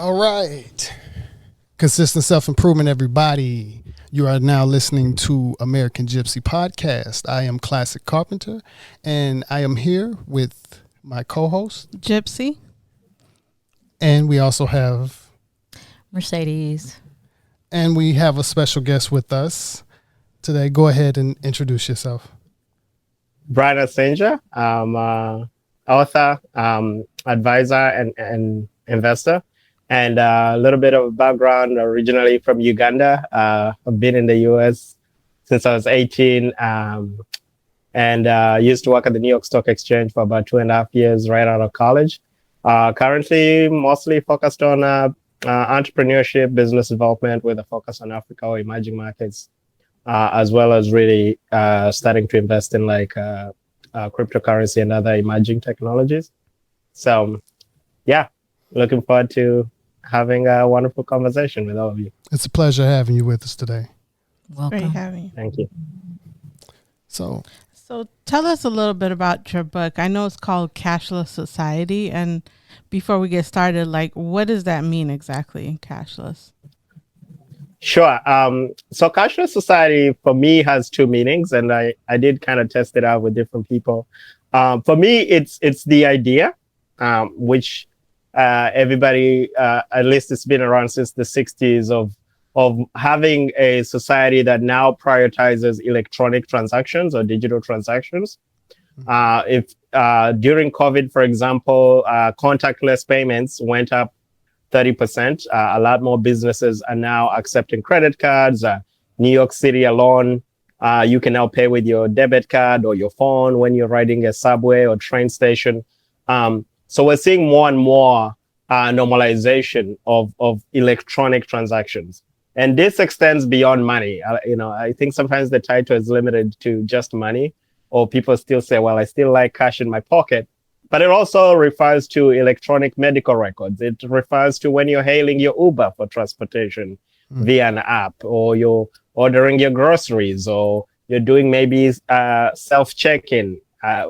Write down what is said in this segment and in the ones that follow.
All right. Consistent self-improvement, everybody. You are now listening to American gypC podcast. I am Classic Carpenter, and I am here with my co-host, gypC. And we also have Mercedes. And we have a special guest with us today. Go ahead and introduce yourself. Brain Asingia. I'm author, advisor, and investor. And a little bit of background, originally from Uganda. I've been in the US since I was 18 and used to work at the New York Stock Exchange for about 2.5 years right out of college. Currently, mostly focused on entrepreneurship, business development with a focus on Africa or emerging markets, as well as really starting to invest in cryptocurrency and other emerging technologies. So, yeah, looking forward to having a wonderful conversation with all of you. It's a pleasure having you with us today. Welcome. Great having you. Thank you. So tell us a little bit about your book. I know it's called Cashless Society. And before we get started, what does that mean exactly, cashless? Sure. So Cashless Society for me has two meanings, and I did kind of test it out with different people. For me, it's the idea, which everybody, at least it's been around since the 60s, of having a society that now prioritizes electronic transactions or digital transactions. If during COVID, for example, contactless payments went up 30%. A lot more businesses are now accepting credit cards. New York City alone, you can now pay with your debit card or your phone when you're riding a subway or train station. So we're seeing more and more normalization of electronic transactions. And this extends beyond money. I think sometimes the title is limited to just money, or people still say, well, I still like cash in my pocket. But it also refers to electronic medical records. It refers to when you're hailing your Uber for transportation via an app, or you're ordering your groceries, or you're doing maybe self-check-in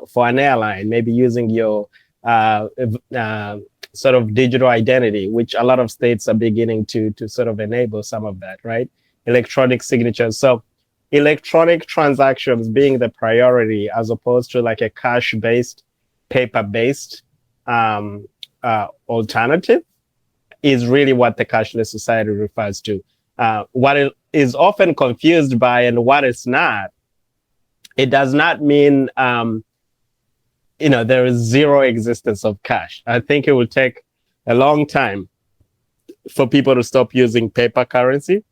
for an airline, maybe using your sort of digital identity, which a lot of states are beginning to sort of enable some of that, right? Electronic signatures. So electronic transactions being the priority as opposed to like a cash-based, paper-based alternative is really what the cashless society refers to. What it is often confused by and what it's not, it does not mean there is zero existence of cash. I think it will take a long time for people to stop using paper currency.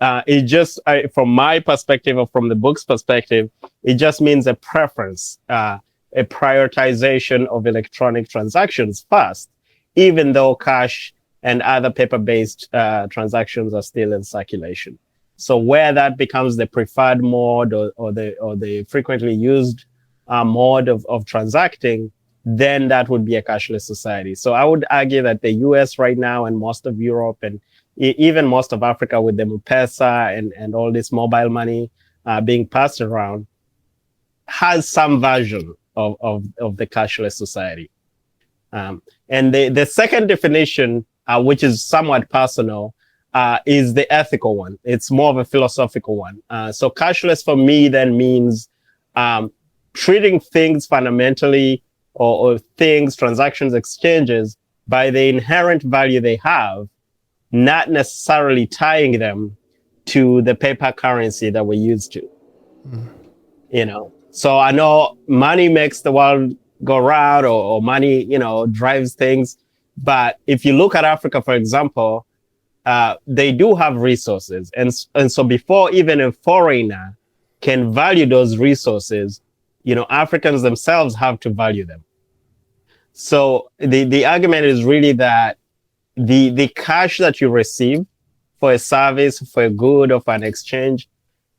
It just, from my perspective or from the book's perspective, it just means a preference, a prioritization of electronic transactions first, even though cash and other paper-based transactions are still in circulation. So where that becomes the preferred mode or the frequently used mode of transacting, then that would be a cashless society. So I would argue that the US right now and most of Europe and even most of Africa with the M-Pesa and all this mobile money being passed around has some version of the cashless society. And the second definition, which is somewhat personal, is the ethical one. It's more of a philosophical one. So cashless for me then means treating things fundamentally or things, transactions, exchanges by the inherent value they have, not necessarily tying them to the paper currency that we're used to. So I know money makes the world go round or money, drives things. But if you look at Africa, for example, they do have resources. And so before even a foreigner can value those resources, Africans themselves have to value them. So the argument is really that the cash that you receive for a service, for a good, or for an exchange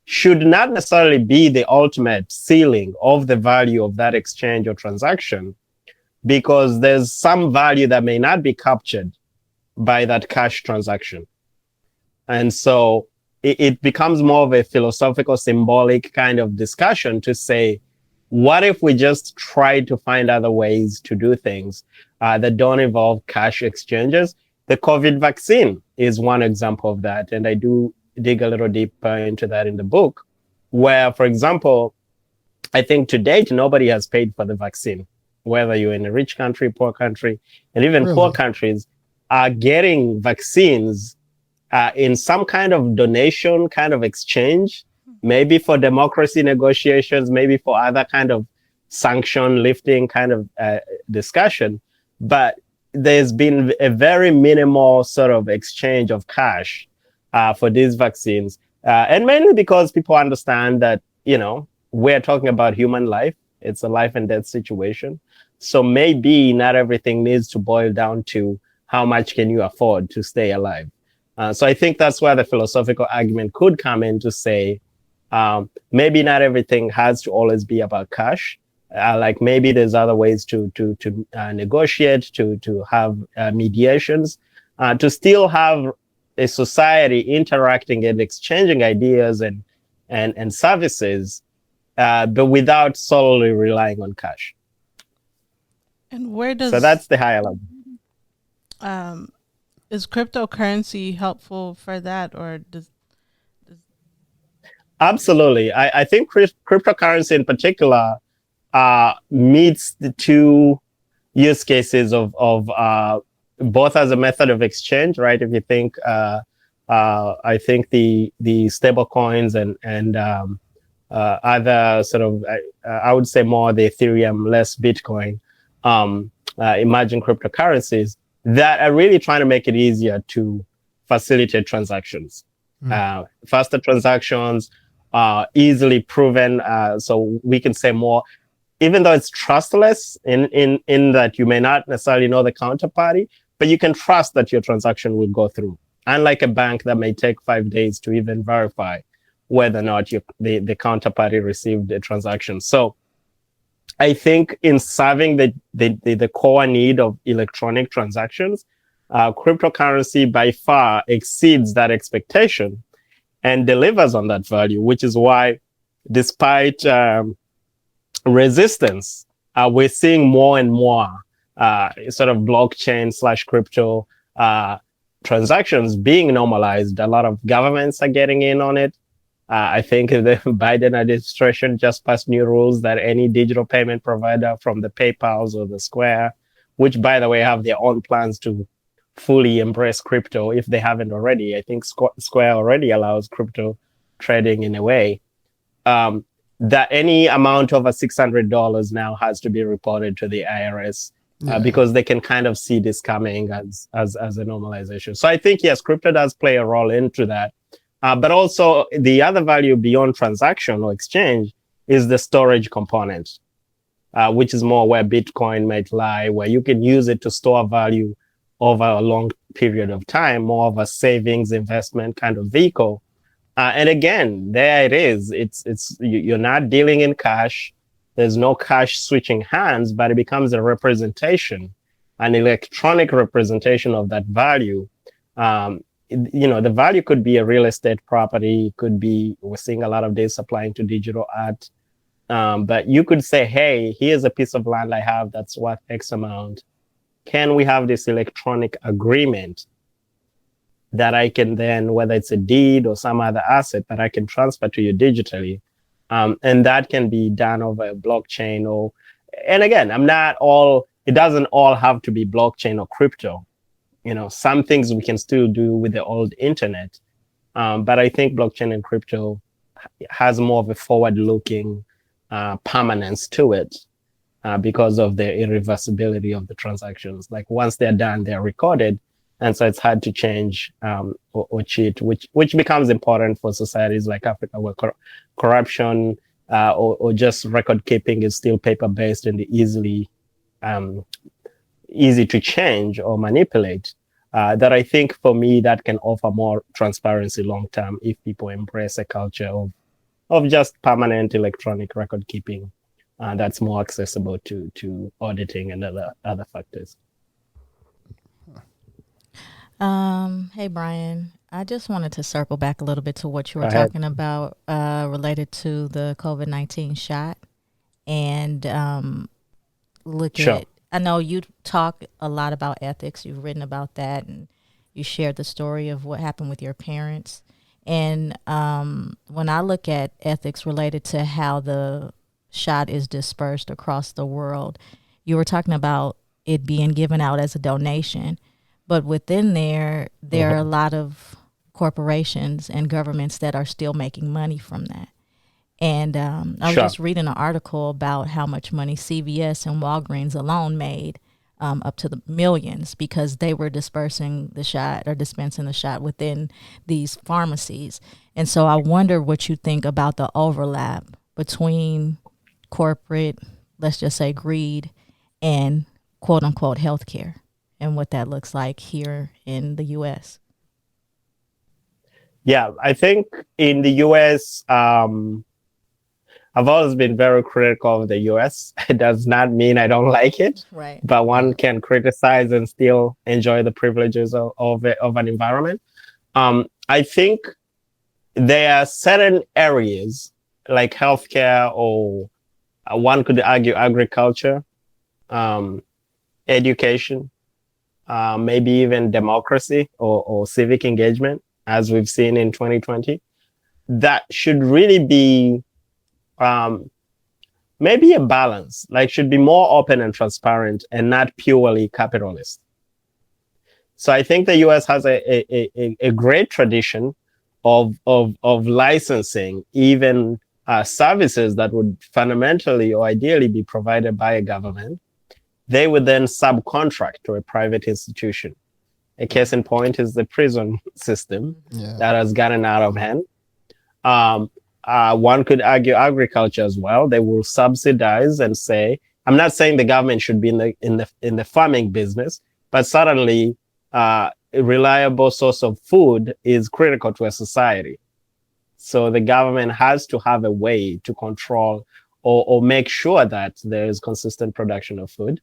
should not necessarily be the ultimate ceiling of the value of that exchange or transaction, because there's some value that may not be captured by that cash transaction. And so it becomes more of a philosophical, symbolic kind of discussion to say, what if we just try to find other ways to do things that don't involve cash exchanges The Kovid vaccine is one example of that. And I do dig a little deeper into that in the book, where, for example, I think to date, nobody has paid for the vaccine, whether you're in a rich country, poor country, and even Really? poor countries are getting vaccines in some kind of donation, kind of exchange, maybe for democracy negotiations, maybe for other kind of sanction lifting kind of discussion. But there's been a very minimal sort of exchange of cash for these vaccines. And mainly because people understand that, we're talking about human life. It's a life and death situation. So maybe not everything needs to boil down to how much can you afford to stay alive. So I think that's where the philosophical argument could come in to say, maybe not everything has to always be about cash. Like maybe there's other ways to negotiate, to have mediations, to still have a society interacting and exchanging ideas and services, but without solely relying on cash. And where does So that's the higher level. Is cryptocurrency helpful for that, or does? Absolutely, I think cryptocurrency in particular meets the two use cases of both as a method of exchange, right? If you think, I think the stable coins and other sort of, I would say more the Ethereum, less Bitcoin, emerging cryptocurrencies that are really trying to make it easier to facilitate transactions, faster transactions, easily proven. So we can say more, even though it's trustless in that you may not necessarily know the counterparty, but you can trust that your transaction will go through. Unlike a bank that may take 5 days to even verify whether or not the counterparty received a transaction. So I think in serving the core need of electronic transactions, cryptocurrency by far exceeds that expectation and delivers on that value, which is why despite resistance, we're seeing more and more sort of blockchain / crypto transactions being normalized. A lot of governments are getting in on it. I think the Biden administration just passed new rules that any digital payment provider from the PayPals or the Square, which by the way have their own plans to fully embrace crypto if they haven't already. I think Square already allows crypto trading in a way. That any amount over $600 now has to be reported to the IRS because they can kind of see this coming as a normalization. So I think, yes, crypto does play a role into that. But also the other value beyond transaction or exchange is the storage component, which is more where Bitcoin might lie, where you can use it to store value over a long period of time, more of a savings investment kind of vehicle. And again, there it is. You're not dealing in cash. There's no cash switching hands, but it becomes a representation, an electronic representation of that value. The value could be a real estate property. Could be, we're seeing a lot of this applying to digital art. But you could say, hey, here's a piece of land I have that's worth X amount. Can we have this electronic agreement that I can then, whether it's a deed or some other asset that I can transfer to you digitally? And that can be done over a blockchain and again, it doesn't all have to be blockchain or crypto. Some things we can still do with the old internet. But I think blockchain and crypto has more of a forward-looking permanence to it because of the irreversibility of the transactions. Like once they're done, they're recorded. And so it's hard to change or cheat, which becomes important for societies like Africa, where corruption or just record keeping is still paper-based and easy to change or manipulate. That I think for me, that can offer more transparency long-term if people embrace a culture of just permanent electronic record keeping that's more accessible to auditing and other factors. Hey, Brian, I just wanted to circle back a little bit to what you were talking about related to the COVID-19 shot and look Sure. at, I know you talk a lot about ethics. You've written about that and You shared the story of what happened with your parents. And when I look at ethics related to how the shot is dispersed across the world, you were talking about it being given out as a donation. But within there are a lot of corporations and governments that are still making money from that. And I was just reading an article about how much money CVS and Walgreens alone made, up to the millions, because they were dispersing the shot or dispensing the shot within these pharmacies. And so I wonder what you think about the overlap between corporate, let's just say greed, and quote unquote healthcare, and what that looks like here in the US. Yeah, I think in the US, I've always been very critical of the US. It does not mean I don't like it, right? But one can criticize and still enjoy the privileges of an environment. I think there are certain areas like healthcare, or one could argue agriculture, education, maybe even democracy or civic engagement, as we've seen in 2020, that should really be maybe a balance, like should be more open and transparent and not purely capitalist. So I think the US has a great tradition of licensing even services that would fundamentally or ideally be provided by a government. They would then subcontract to a private institution. A case in point is the prison system that has gotten out of hand. One could argue agriculture as well. They will subsidize and say, I'm not saying the government should be in the farming business, but certainly a reliable source of food is critical to a society. So the government has to have a way to control or make sure that there is consistent production of food.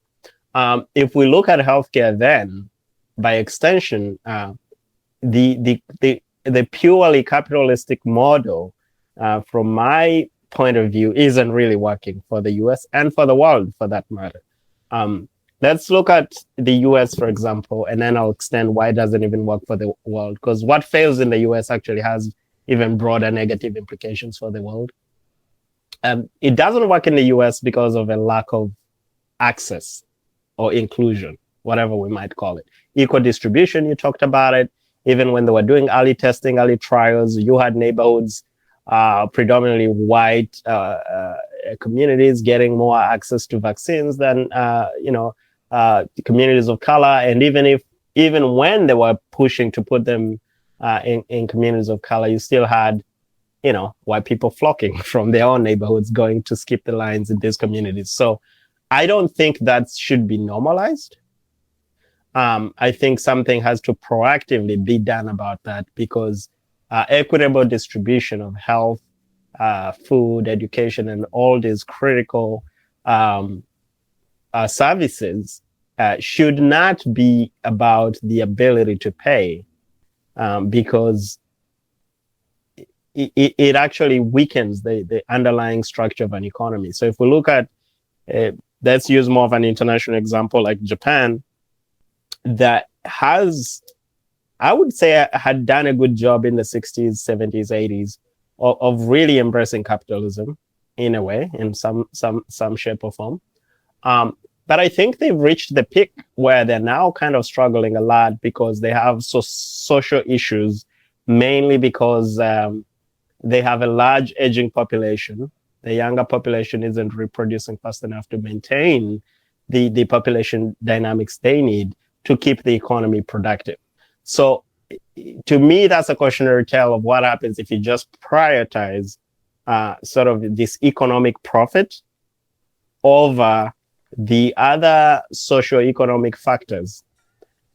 If we look at healthcare, then by extension, the purely capitalistic model, from my point of view, isn't really working for the US and for the world, for that matter. Let's look at the US, for example, and then I'll extend why it doesn't even work for the world. Because what fails in the US actually has even broader negative implications for the world. It doesn't work in the US because of a lack of access or inclusion, whatever we might call it. Equal distribution, you talked about it. Even when they were doing early testing, early trials, you had neighborhoods, predominantly white communities getting more access to vaccines than communities of color. And even when they were pushing to put them in communities of color, you still had white people flocking from their own neighborhoods going to skip the lines in these communities. So I don't think that should be normalized. I think something has to proactively be done about that, because equitable distribution of health, food, education, and all these critical services should not be about the ability to pay, because it actually weakens the underlying structure of an economy. So if we look at, let's use more of an international example like Japan, that has, I would say, had done a good job in the 60s, 70s, 80s of really embracing capitalism in a way, in some shape or form. But I think they've reached the peak where they're now kind of struggling a lot because they have social issues, mainly because they have a large aging population. The younger population isn't reproducing fast enough to maintain the population dynamics they need to keep the economy productive. So to me, that's a cautionary tale of what happens if you just prioritize sort of this economic profit over the other socioeconomic factors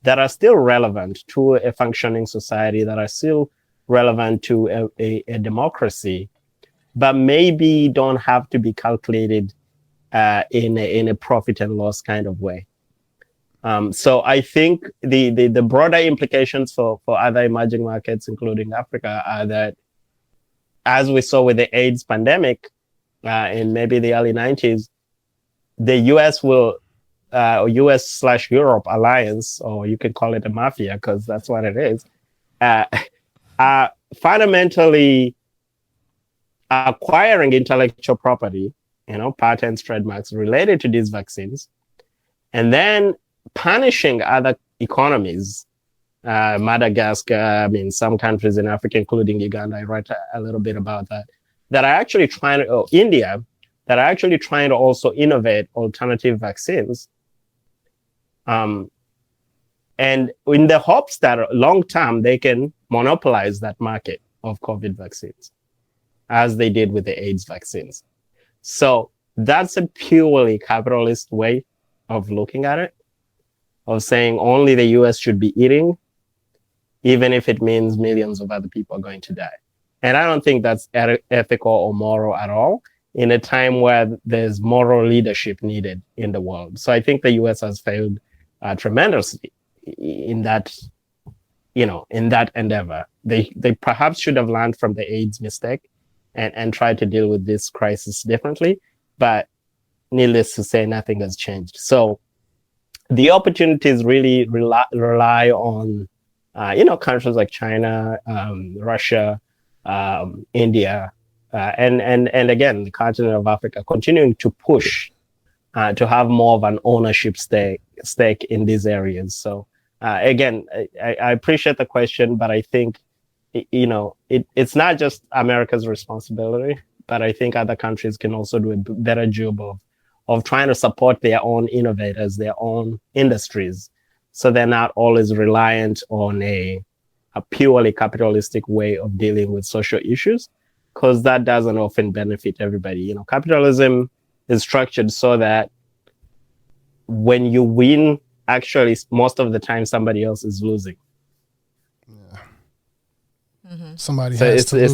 that are still relevant to a functioning society, that are still relevant to a democracy, but maybe don't have to be calculated in a profit and loss kind of way. So I think the broader implications for other emerging markets, including Africa, are that, as we saw with the AIDS pandemic in maybe the early 90s, the US will US/Europe alliance, or you could call it a mafia because that's what it is, are fundamentally acquiring intellectual property, patents, trademarks related to these vaccines, and then punishing other economies. Madagascar, some countries in Africa, including Uganda, I write a little bit about that are actually India, that are actually trying to also innovate alternative vaccines. And in the hopes that long term, they can monopolize that market of COVID vaccines, as they did with the AIDS vaccines. So that's a purely capitalist way of looking at it, of saying only the US should be eating, even if it means millions of other people are going to die. And I don't think that's ethical or moral at all in a time where there's moral leadership needed in the world. So I think the US has failed tremendously in that, in that endeavor. They perhaps should have learned from the AIDS mistake and tried to deal with this crisis differently. But needless to say, nothing has changed. So the opportunities really rely on countries like China, Russia, India, and again, the continent of Africa continuing to push to have more of an ownership stake in these areas. So again, I appreciate the question, but I think it's not just America's responsibility, but I think other countries can also do a better job of trying to support their own innovators, their own industries, so they're not always reliant on a purely capitalistic way of dealing with social issues, because that doesn't often benefit everybody. Capitalism is structured so that when you win, actually, most of the time, somebody else is losing. Yeah. Mm-hmm. Somebody has to lose.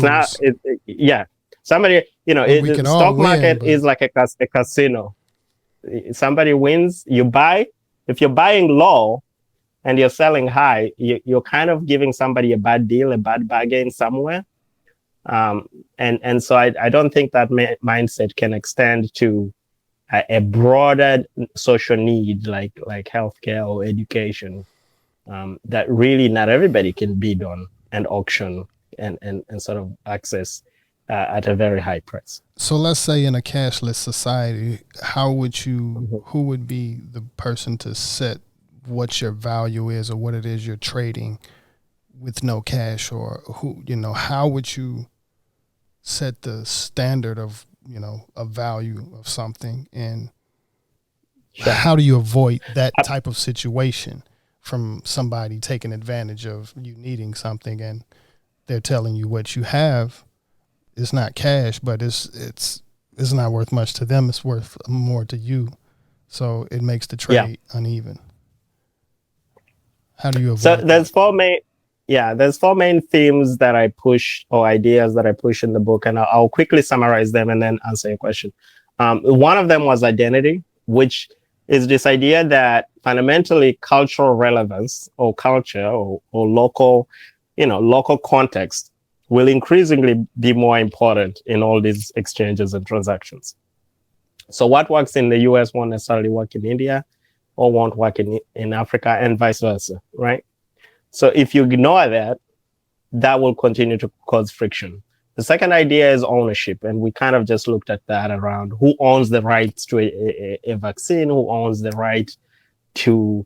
Somebody, the stock market is like a casino. Somebody wins, you buy. If you're buying low and you're selling high, you're kind of giving somebody a bad deal, a bad bargain somewhere. And so I don't think that mindset can extend to a broader social need like healthcare or education, that really not everybody can bid on and auction and sort of access at a very high price. So let's say in a cashless society, how would you, who would be the person to set what your value is or what it is you're trading with no cash, or how would you set the standard of, a value of something, and how do you avoid that type of situation from somebody taking advantage of you needing something and they're telling you what you have is not cash, but it's not worth much to them. It's worth more to you. So it makes the trade uneven. How do you avoid that? There's four main themes that I push, or ideas that I push in the book, and I'll quickly summarize them and then answer your question. One of them was identity, which is this idea that fundamentally cultural relevance or culture or local, local context will increasingly be more important in all these exchanges and transactions. So what works in the US won't necessarily work in India, or won't work in Africa, and vice versa, right? So if you ignore that, that will continue to cause friction. The second idea is ownership, and we kind of just looked at that around who owns the rights to a vaccine, who owns the right to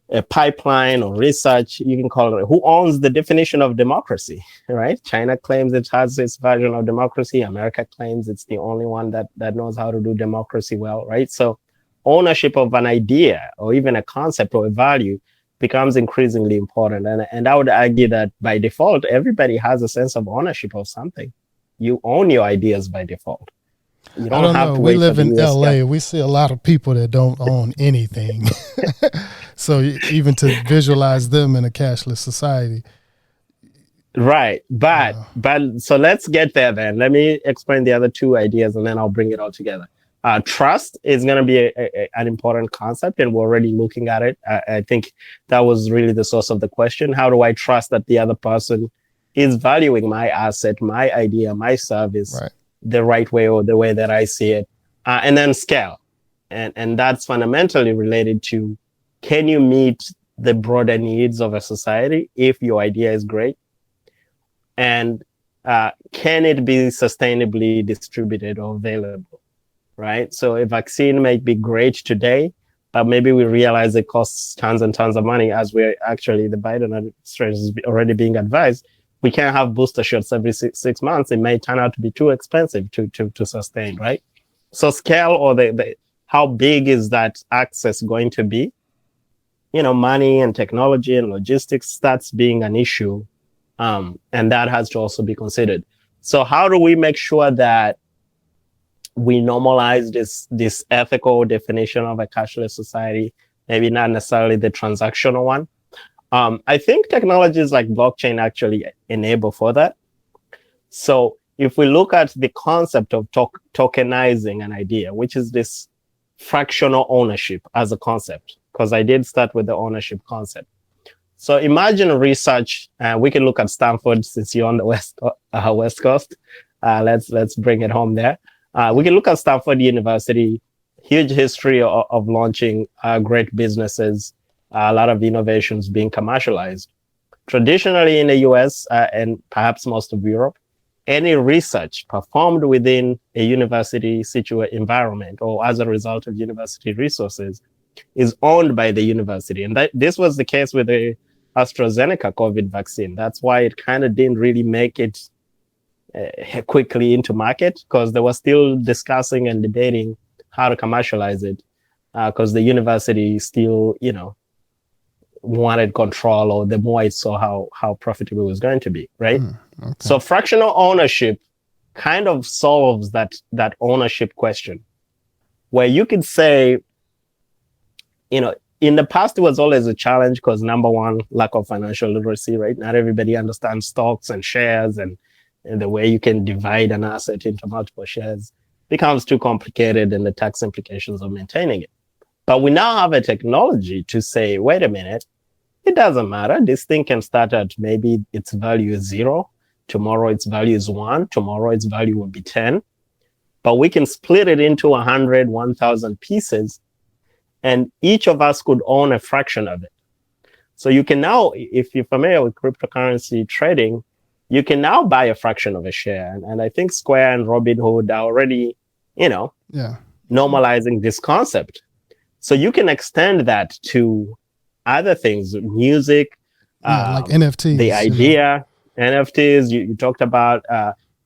a pipeline or research, you can call it, who owns the definition of democracy, right? China claims it has its version of democracy. America claims it's the only one that knows how to do democracy well, right? So ownership of an idea or even a concept or a value becomes increasingly important. And I would argue that by default, everybody has a sense of ownership of something. You own your ideas by default. You don't have to wait. We live in LA. We see a lot of people that don't own anything. So even to visualize them in a cashless society. Right. But so let's get there then. Let me explain the other two ideas and then I'll bring it all together. Trust is going to be an important concept, and we're already looking at it. I think that was really the source of the question. How do I trust that the other person is valuing my asset, my idea, my service the right way or the way that I see it? And then scale. And that's fundamentally related to, can you meet the broader needs of a society if your idea is great? And can it be sustainably distributed or available, right? So a vaccine might be great today, but maybe we realize it costs tons and tons of money, as we're actually, the Biden administration is already being advised. We can't have booster shots every six months. It may turn out to be too expensive to sustain, right? So scale, or how big is that access going to be? Money and technology and logistics starts being an issue. And that has to also be considered. So how do we make sure that we normalize this ethical definition of a cashless society, maybe not necessarily the transactional one? I think technologies like blockchain actually enable for that. So if we look at the concept of tokenizing an idea, which is this fractional ownership as a concept, because I did start with the ownership concept. So imagine research, we can look at Stanford since you're on the West Coast. Let's bring it home there. We can look at Stanford University, huge history of launching great businesses, a lot of innovations being commercialized. Traditionally in the US and perhaps most of Europe, any research performed within a university environment or as a result of university resources is owned by the university. And this was the case with the AstraZeneca Kovid Vaccine. That's why it kind of didn't really make it quickly into market, because they were still discussing and debating how to commercialize it, because the university still, wanted control, or the more it saw how profitable it was going to be, right? Okay. So fractional ownership kind of solves that ownership question, where you could say, in the past, it was always a challenge because, number one, lack of financial literacy, right? Not everybody understands stocks and shares, and the way you can divide an asset into multiple shares becomes too complicated, and the tax implications of maintaining it. But we now have a technology to say, wait a minute, it doesn't matter. This thing can start at maybe its value is 0. Tomorrow its value is 1. Tomorrow its value will be 10. But we can split it into 100, 1,000 pieces, and each of us could own a fraction of it. So you can now, if you're familiar with cryptocurrency trading, you can now buy a fraction of a share. And I think Square and Robinhood are already, normalizing this concept. So you can extend that to other things, music, like NFTs. The idea, NFTs, you talked about,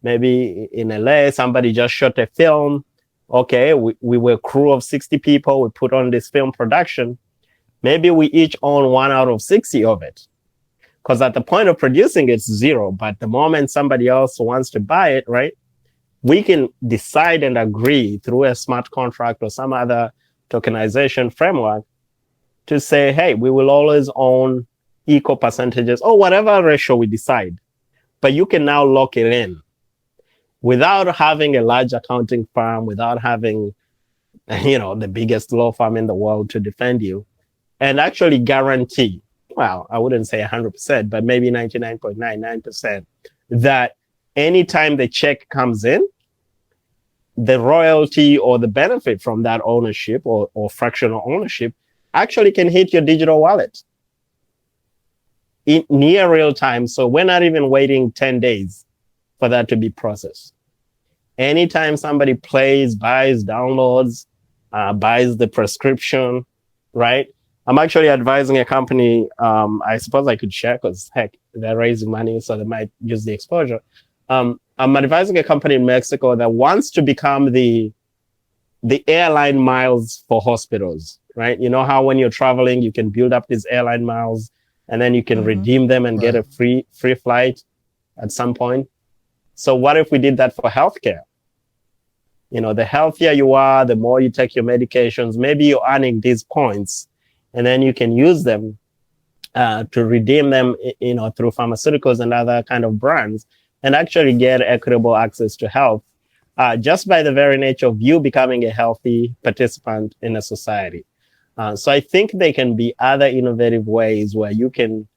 maybe in LA, somebody just shot a film. Okay, we were a crew of 60 people. We put on this film production. Maybe we each own 1 out of 60 of it. Because at the point of producing, it's 0. But the moment somebody else wants to buy it, right, we can decide and agree through a smart contract or some other tokenization framework to say, hey, we will always own equal percentages or whatever ratio we decide. But you can now lock it in without having a large accounting firm, without having, the biggest law firm in the world to defend you, and actually guarantee, well, I wouldn't say 100%, but maybe 99.99%, that anytime the check comes in, the royalty or the benefit from that ownership or fractional ownership actually can hit your digital wallet in near real time. So we're not even waiting 10 days for that to be processed. Anytime somebody plays, buys, downloads, buys the prescription, right? I'm actually advising a company, I suppose I could share because, heck, they're raising money, so they might use the exposure. I'm advising a company in Mexico that wants to become the airline miles for hospitals, right? You know how when you're traveling, you can build up these airline miles and then you can redeem them and get a free flight at some point. So what if we did that for healthcare? The healthier you are, the more you take your medications, maybe you're earning these points and then you can use them to redeem them, through pharmaceuticals and other kind of brands and actually get equitable access to health just by the very nature of you becoming a healthy participant in a society. So I think there can be other innovative ways where you can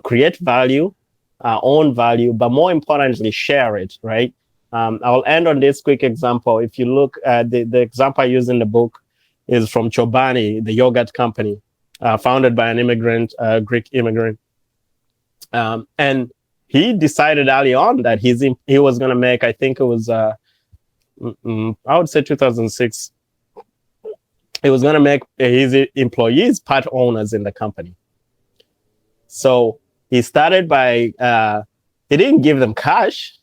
create value, own value, but more importantly, share it, right? I'll end on this quick example. If you look at the example I use in the book, is from Chobani, the yogurt company, founded by an immigrant, Greek immigrant. And he decided early on that he was going to make, I think it was, I would say 2006, he was going to make his employees part owners in the company. So he started by, he didn't give them cash.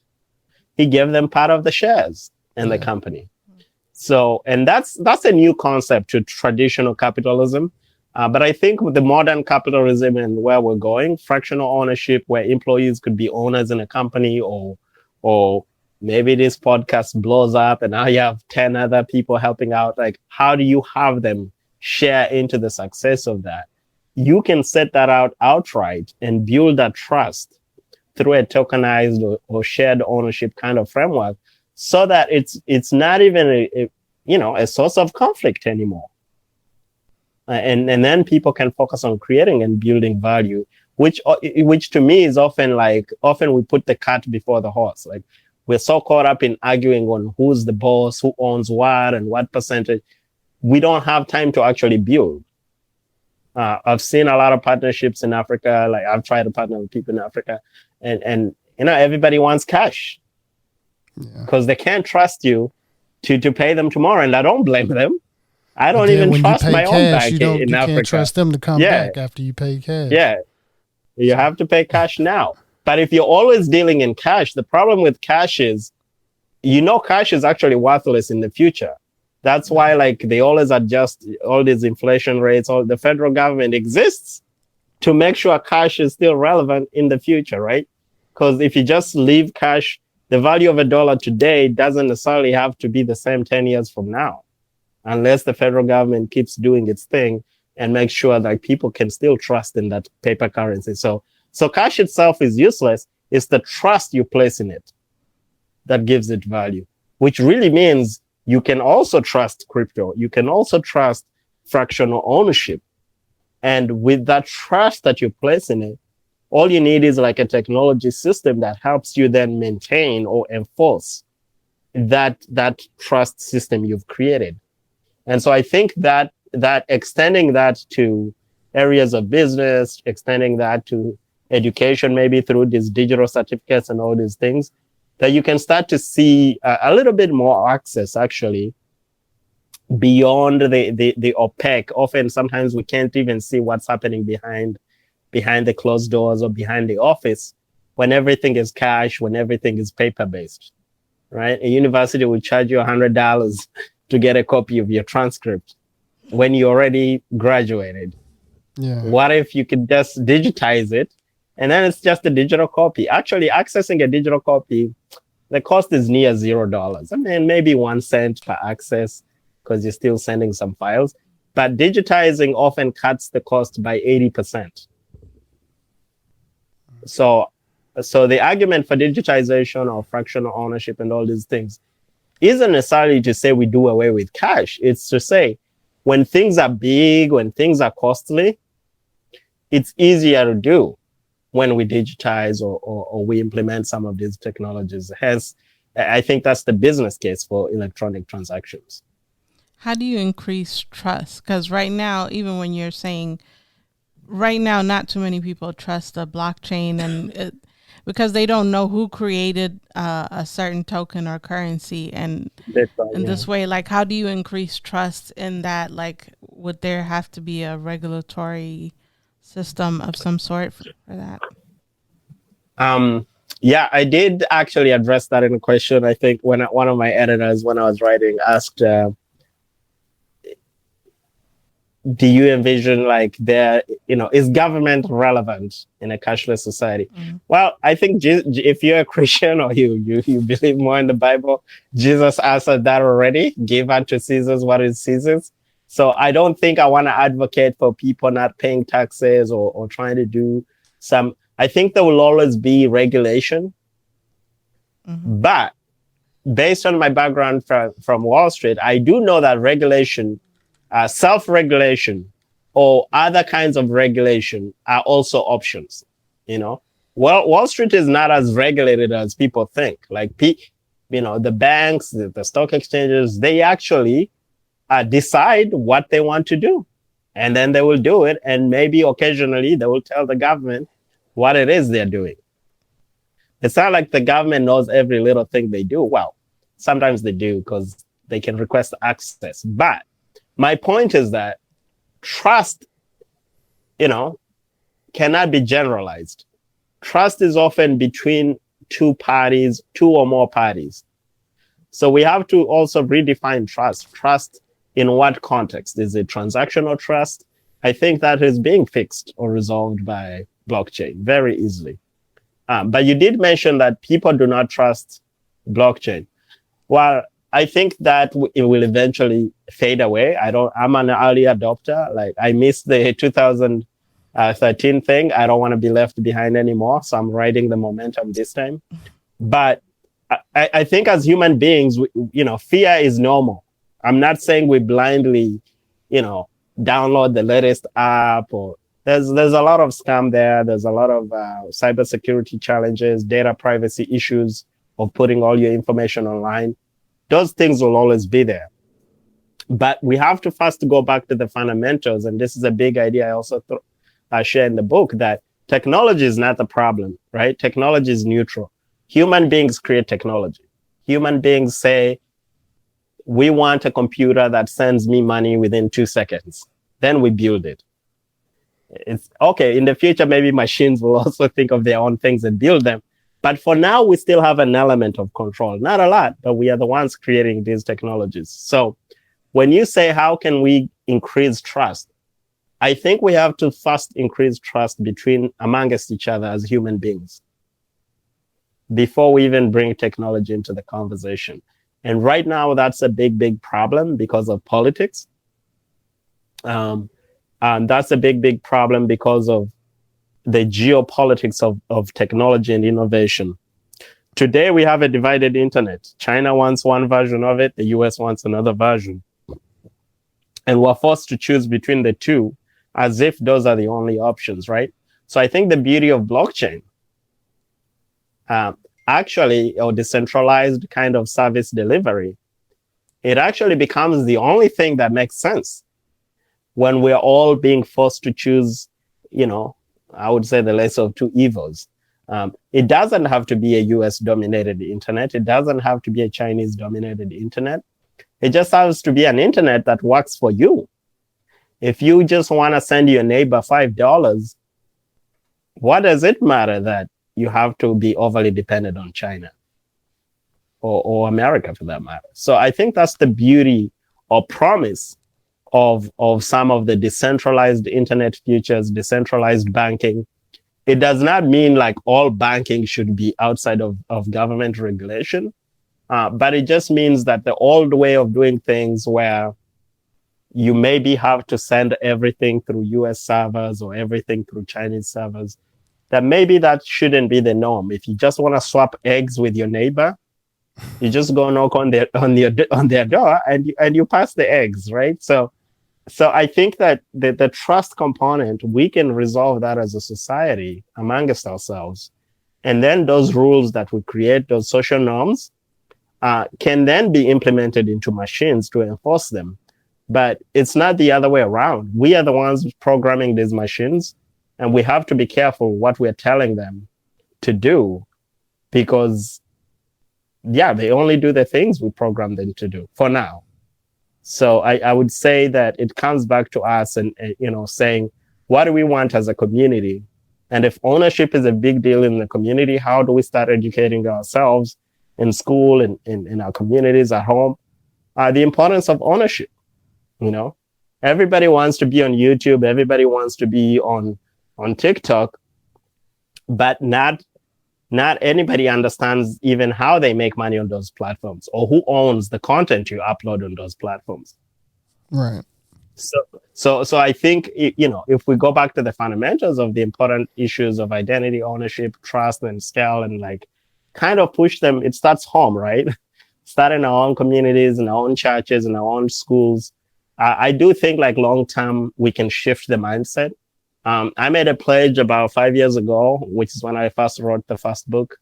He gave them part of the shares in the company. So, and that's a new concept to traditional capitalism. But I think with the modern capitalism and where we're going, fractional ownership, where employees could be owners in a company, or maybe this podcast blows up and now you have 10 other people helping out. Like, how do you have them share into the success of that? You can set that out outright and build that trust through a tokenized or shared ownership kind of framework, so that it's not even a source of conflict anymore. And then people can focus on creating and building value, which to me is often we put the cart before the horse. Like, we're so caught up in arguing on who's the boss, who owns what and what percentage. We don't have time to actually build. I've seen a lot of partnerships in Africa. Like, I've tried to partner with people in Africa, and everybody wants cash because they can't trust you to pay them tomorrow. And I don't blame them. I don't even trust my own bank in Africa. You can't trust them to come back after you pay cash. Yeah, you have to pay cash now. But if you're always dealing in cash, the problem with cash is, cash is actually worthless in the future. That's why, like, they always adjust all these inflation rates. All the federal government exists to make sure cash is still relevant in the future, right? Because if you just leave cash, the value of $1 today doesn't necessarily have to be the same 10 years from now, unless the federal government keeps doing its thing and makes sure that people can still trust in that paper currency. So cash itself is useless. It's the trust you place in it that gives it value, which really means you can also trust crypto. You can also trust fractional ownership. And with that trust that you place in it, all you need is like a technology system that helps you then maintain or enforce that trust system you've created. And so I think that extending that to areas of business, extending that to education, maybe through these digital certificates and all these things, that you can start to see a little bit more access actually beyond the opaque. Often, sometimes we can't even see what's happening behind the closed doors or behind the office when everything is cash, when everything is paper-based, right? A university will charge you $100 to get a copy of your transcript when you already graduated. Yeah. What if you could just digitize it and then it's just a digital copy? Actually, accessing a digital copy, the cost is near $0. I mean, maybe 1 cent per access because you're still sending some files. But digitizing often cuts the cost by 80%. So the argument for digitization or fractional ownership and all these things isn't necessarily to say we do away with cash. It's to say when things are big, when things are costly, it's easier to do when we digitize or we implement some of these technologies. Hence, I think that's the business case for electronic transactions. How do you increase trust? Because right now, even when you're saying right now, not too many people trust the blockchain and because they don't know who created a certain token or currency. And in this way, like, how do you increase trust in that? Like, would there have to be a regulatory system of some sort for that? Yeah, I did actually address that in a question. I think when one of my editors, when I was writing, asked, do you envision like is government relevant in a cashless society? Mm-hmm. Well, I think if you're a Christian or you believe more in the Bible, Jesus answered that already. Give unto Caesar's what is Caesar's. So I don't think I want to advocate for people not paying taxes or trying to do some. I think there will always be regulation. Mm-hmm. But based on my background from Wall Street, I do know that regulation, self-regulation or other kinds of regulation are also options. Well, Wall Street is not as regulated as people think. Like, the banks, the stock exchanges, they actually decide what they want to do. And then they will do it. And maybe occasionally they will tell the government what it is they're doing. It's not like the government knows every little thing they do. Well, sometimes they do because they can request access. But my point is that trust, cannot be generalized. Trust is often between two parties, two or more parties. So we have to also redefine trust. Trust in what context? Is it transactional trust? I think that is being fixed or resolved by blockchain very easily. But you did mention that people do not trust blockchain. Well, I think that it will eventually fade away. I'm an early adopter. Like, I missed the 2013 thing. I don't want to be left behind anymore. So I'm riding the momentum this time. But I think as human beings, fear is normal. I'm not saying we blindly, download the latest app, or there's a lot of scam there. There's a lot of cybersecurity challenges, data privacy issues of putting all your information online. Those things will always be there. But we have to first go back to the fundamentals. And this is a big idea I also share in the book, that technology is not the problem, right? Technology is neutral. Human beings create technology. Human beings say, we want a computer that sends me money within 2 seconds. Then we build it. It's okay. In the future, maybe machines will also think of their own things and build them. But for now, we still have an element of control. Not a lot, but we are the ones creating these technologies. So when you say, how can we increase trust? I think we have to first increase trust amongst each other as human beings before we even bring technology into the conversation. And right now, that's a big, big problem because of politics. And that's a big, big problem because of the geopolitics of technology and innovation. Today, we have a divided internet. China wants one version of it. The US wants another version. And we're forced to choose between the two as if those are the only options, right? So I think the beauty of blockchain, or decentralized kind of service delivery, it actually becomes the only thing that makes sense when we're all being forced to choose, I would say the lesser of two evils. It doesn't have to be a US dominated internet. It doesn't have to be a Chinese dominated internet. It just has to be an internet that works for you. If you just want to send your neighbor $5, what does it matter that you have to be overly dependent on China or America for that matter? So I think that's the beauty or promise of some of the decentralized internet futures, decentralized banking. It does not mean like all banking should be outside of government regulation, but it just means that the old way of doing things where you maybe have to send everything through US servers or everything through Chinese servers, that maybe that shouldn't be the norm. If you just want to swap eggs with your neighbor, you just go knock on their door and you pass the eggs, right? So I think that the trust component, we can resolve that as a society amongst ourselves. And then those rules that we create, those social norms, can then be implemented into machines to enforce them. But it's not the other way around. We are the ones programming these machines, and we have to be careful what we're telling them to do, because, they only do the things we program them to do for now. So I would say that it comes back to us and saying, what do we want as a community? And if ownership is a big deal in the community, how do we start educating ourselves in school and in our communities at home? The importance of ownership. Everybody wants to be on YouTube. Everybody wants to be on TikTok, but not anybody understands even how they make money on those platforms or who owns the content you upload on those platforms. Right. So I think, if we go back to the fundamentals of the important issues of identity, ownership, trust, and scale, and like kind of push them, it starts home, right? Start in our own communities, in our own churches, in our own schools. I do think like long term, we can shift the mindset. I made a pledge about 5 years ago, which is when I first wrote the first book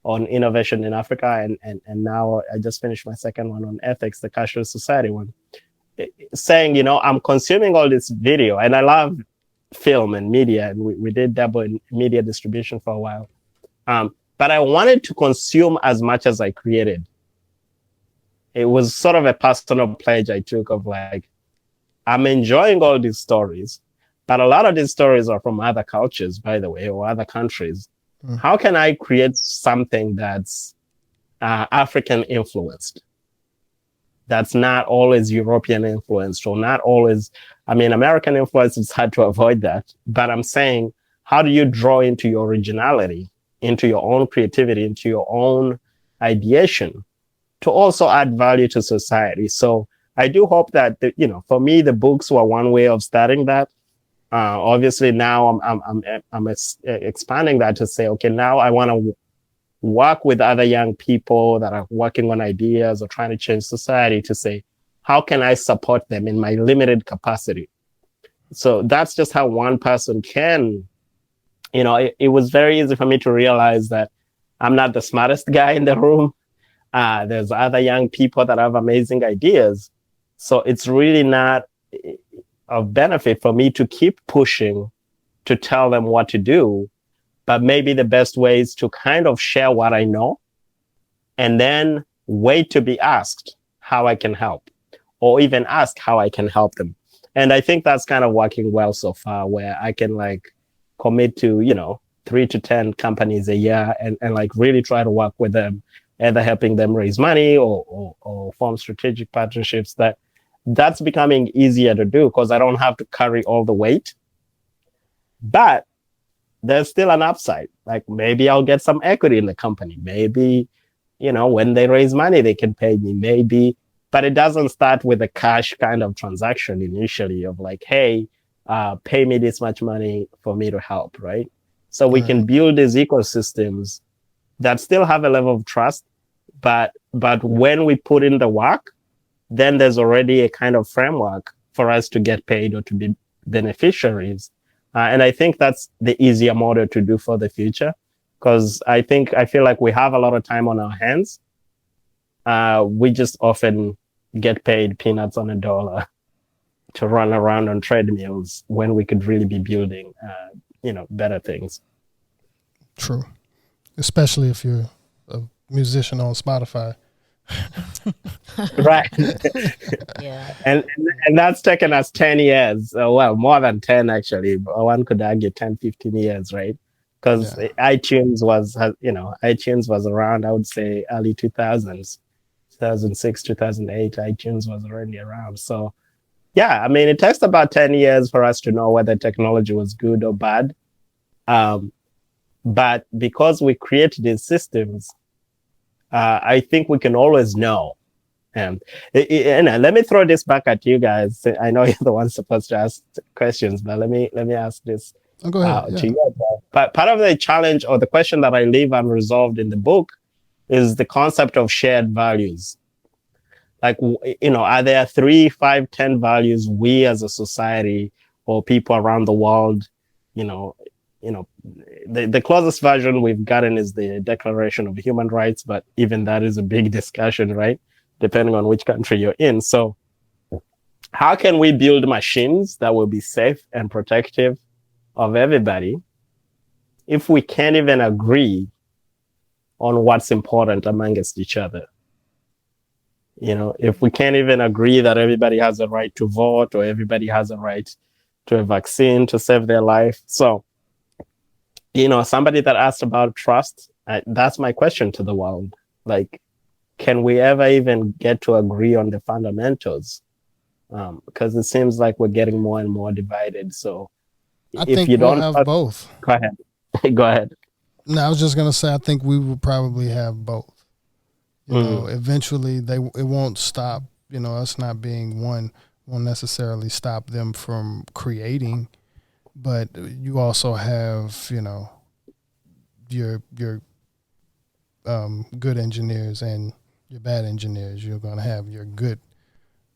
on innovation in Africa. And now I just finished my second one on ethics, the Cashless Society one. saying, I'm consuming all this video, and I love film and media, and we did dabble in media distribution for a while. But I wanted to consume as much as I created. It was sort of a personal pledge I took of like, I'm enjoying all these stories, but a lot of these stories are from other cultures, by the way, or other countries. How can I create something that's African influenced? That's not always European influenced, or not always, American influence, it's hard to avoid that. But I'm saying, how do you draw into your originality, into your own creativity, into your own ideation to also add value to society? So I do hope that, for me, the books were one way of starting that. Obviously now I'm expanding that to say, okay, now I want to work with other young people that are working on ideas or trying to change society to say, how can I support them in my limited capacity? So that's just how one person can, it was very easy for me to realize that I'm not the smartest guy in the room. There's other young people that have amazing ideas. So it's really not of benefit for me to keep pushing to tell them what to do. But maybe the best way is to kind of share what I know and then wait to be asked how I can help, or even ask how I can help them. And I think that's kind of working well so far, where I can like commit to, 3 to 10 companies a year and like really try to work with them, either helping them raise money or form strategic partnerships. That's becoming easier to do because I don't have to carry all the weight. But there's still an upside. Like maybe I'll get some equity in the company. Maybe, when they raise money, they can pay me. Maybe, but it doesn't start with a cash kind of transaction initially of like, hey, pay me this much money for me to help, right? So we can build these ecosystems that still have a level of trust, but when we put in the work, then there's already a kind of framework for us to get paid or to be beneficiaries. And I think that's the easier model to do for the future, because I feel like we have a lot of time on our hands. We just often get paid peanuts on a dollar to run around on treadmills when we could really be building, better things. True. Especially if you're a musician on Spotify. Right. Yeah. And that's taken us 10 years. Well, more than 10, actually. One could argue 10, 15 years, right? Because iTunes was around, I would say, early 2000s, 2006, 2008, iTunes was already around. So, yeah, it takes about 10 years for us to know whether technology was good or bad. But because we create these systems, I think we can always know. And let me throw this back at you guys. I know you're the one supposed to ask questions, but let me ask this go ahead. to you. But part of the challenge or the question that I leave unresolved in the book is the concept of shared values. Like, are there 3, 5, 10 values we as a society or people around the world, the closest version we've gotten is the Declaration of Human Rights, but even that is a big discussion, right? Depending on which country you're in. So how can we build machines that will be safe and protective of everybody if we can't even agree on what's important amongst each other? If we can't even agree that everybody has a right to vote or everybody has a right to a vaccine to save their life. So, somebody that asked about trust, that's my question to the world. Like, can we ever even get to agree on the fundamentals? Because it seems like we're getting more and more divided. So I think we'll have both. Go ahead. Go ahead. No, I was just going to say, I think we will probably have both. Eventually it won't stop, us not being one won't necessarily stop them from creating, but you also have, your good engineers and your bad engineers. You're going to have your good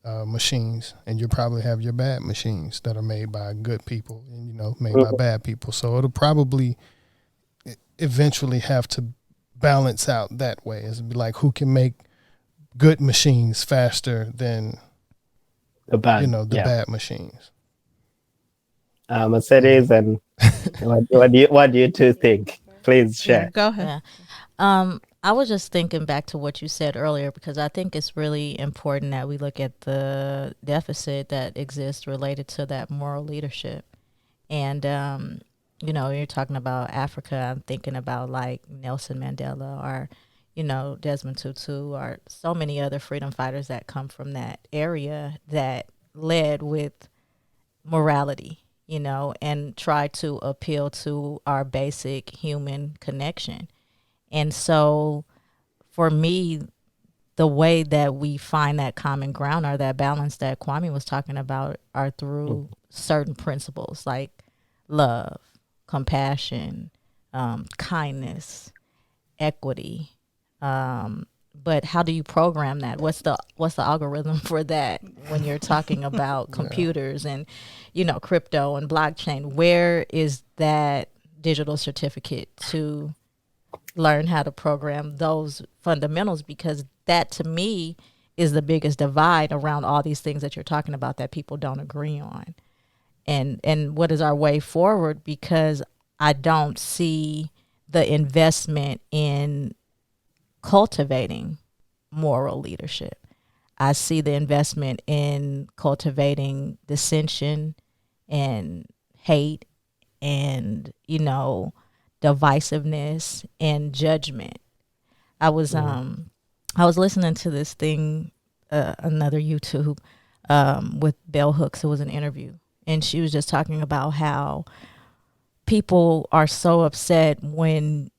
machines, and you'll probably have your bad machines that are made by good people and, made by bad people. So it'll probably eventually have to balance out that way. It's be like, who can make good machines faster than The bad, the bad machines. Mercedes, and what do you two think? Please Yeah, share. go ahead. Yeah. I was just thinking back to what you said earlier because I think it's really important that we look at the deficit that exists related to that moral leadership. And, you're talking about Africa. I'm thinking about like Nelson Mandela or, Desmond Tutu or so many other freedom fighters that come from that area that led with morality, and try to appeal to our basic human connection. And so for me, the way that we find that common ground or that balance that Kwame was talking about are through certain principles like love, compassion, kindness, equity. But how do you program that? What's the algorithm for that when you're talking about computers and, crypto and blockchain? Where is that digital certificate to learn how to program those fundamentals? Because that to me is the biggest divide around all these things that you're talking about that people don't agree on. And what is our way forward? Because I don't see the investment in cultivating moral leadership. I see the investment in cultivating dissension and hate and, divisiveness and judgment. I was listening to this thing, another YouTube, with Bell Hooks. It was an interview, and she was just talking about how people are so upset when,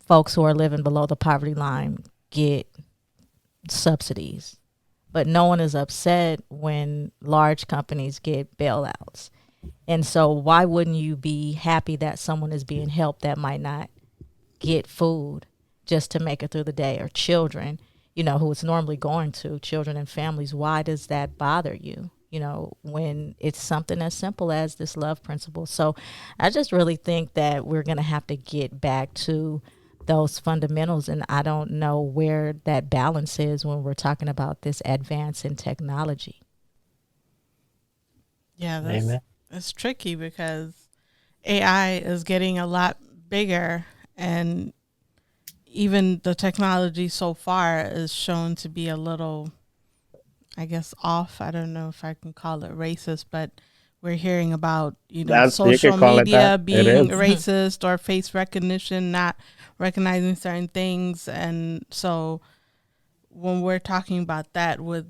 folks who are living below the poverty line get subsidies, but no one is upset when large companies get bailouts. And so why wouldn't you be happy that someone is being helped that might not get food just to make it through the day, or children, who it's normally going to, children and families? Why does that bother you, when it's something as simple as this love principle? So I just really think that we're going to have to get back to those fundamentals. And I don't know where that balance is when we're talking about this advance in technology. Yeah, Amen. it's tricky because AI is getting a lot bigger, and even the technology so far is shown to be a little, I guess, off. I don't know if I can call it racist, but we're hearing about, You can social call it media that. It being is. racist or face recognition, not recognizing certain things. And so when we're talking about that with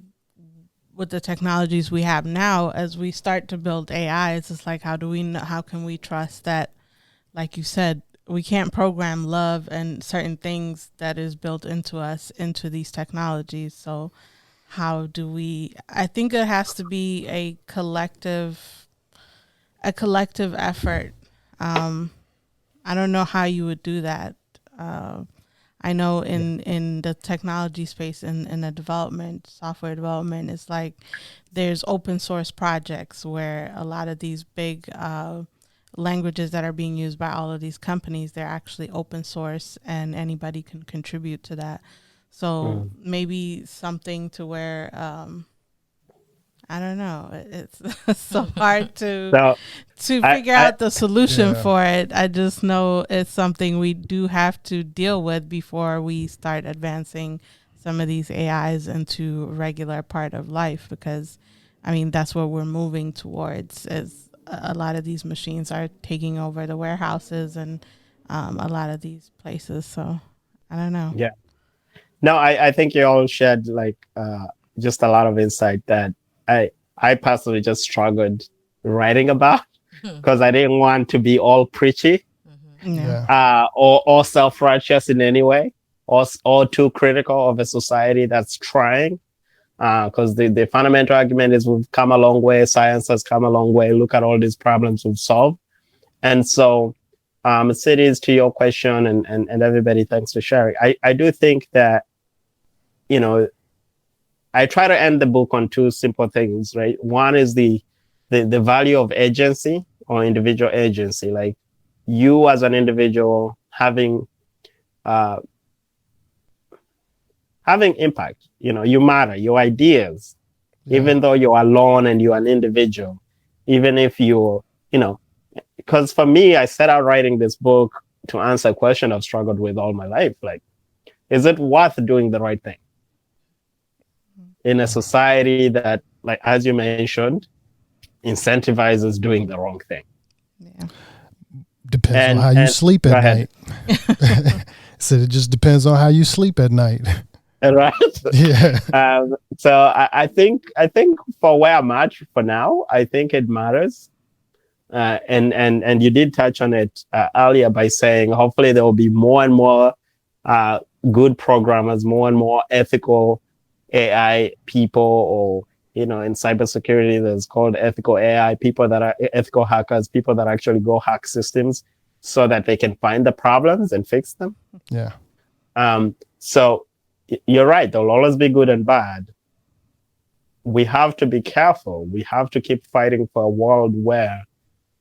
the technologies we have now, as we start to build AI, it's just like, how can we trust that, like you said, we can't program love and certain things that is built into us into these technologies. So how do we, I think it has to be a collective effort. I don't know how you would do that. I know in the technology space, in the development, software development, it's like there's open source projects where a lot of these big languages that are being used by all of these companies, they're actually open source and anybody can contribute to that. So maybe something to where, I don't know, it's so hard to figure out the solution for it. I just know it's something we do have to deal with before we start advancing some of these AIs into a regular part of life, because I mean that's what we're moving towards, is a lot of these machines are taking over the warehouses and a lot of these places. So I don't know. Yeah. No, I think you all shared just a lot of insight that I personally just struggled writing about because I didn't want to be all preachy or self-righteous in any way, or too critical of a society that's trying. Because the fundamental argument is we've come a long way, science has come a long way. Look at all these problems we've solved. And so, Mercedes, to your question, and everybody, thanks for sharing. I do think that, I try to end the book on two simple things, right? One is the value of agency or individual agency, like you as an individual having impact. You matter, your ideas even though you're alone and you're an individual, even if you're, because for me, I set out writing this book to answer a question I've struggled with all my life. Like, is it worth doing the right thing in a society that, like, as you mentioned, incentivizes doing the wrong thing? Yeah. Depends on how you sleep at night. So it just depends on how you sleep at night. Right. Yeah. So I think for where I'm at for now, I think it matters. And you did touch on it earlier by saying hopefully there will be more and more good programmers, more and more ethical AI people, or in cybersecurity, there's called ethical AI, people that are ethical hackers, people that actually go hack systems so that they can find the problems and fix them. Yeah. So you're right. There'll always be good and bad. We have to be careful. We have to keep fighting for a world where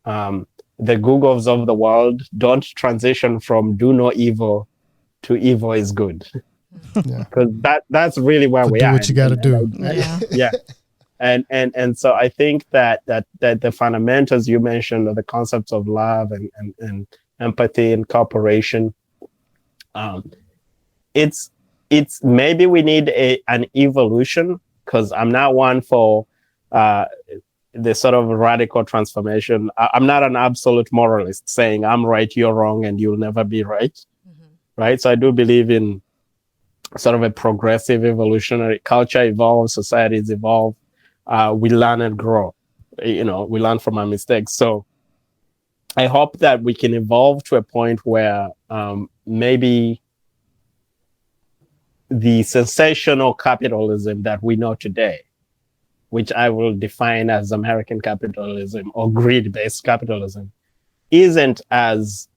the Googles of the world don't transition from do no evil to evil is good. Because that's really where we do are. What you got to do. Yeah. And so I think that the fundamentals you mentioned, of the concepts of love and empathy and cooperation, it's maybe we need an evolution, because I'm not one for the sort of radical transformation. I'm not an absolute moralist saying I'm right, you're wrong, and you'll never be right. Right. So I do believe in sort of a progressive evolutionary culture evolves, societies evolve. We learn and grow. We learn from our mistakes. So I hope that we can evolve to a point where maybe the sensational capitalism that we know today, which I will define as American capitalism or greed-based capitalism, isn't as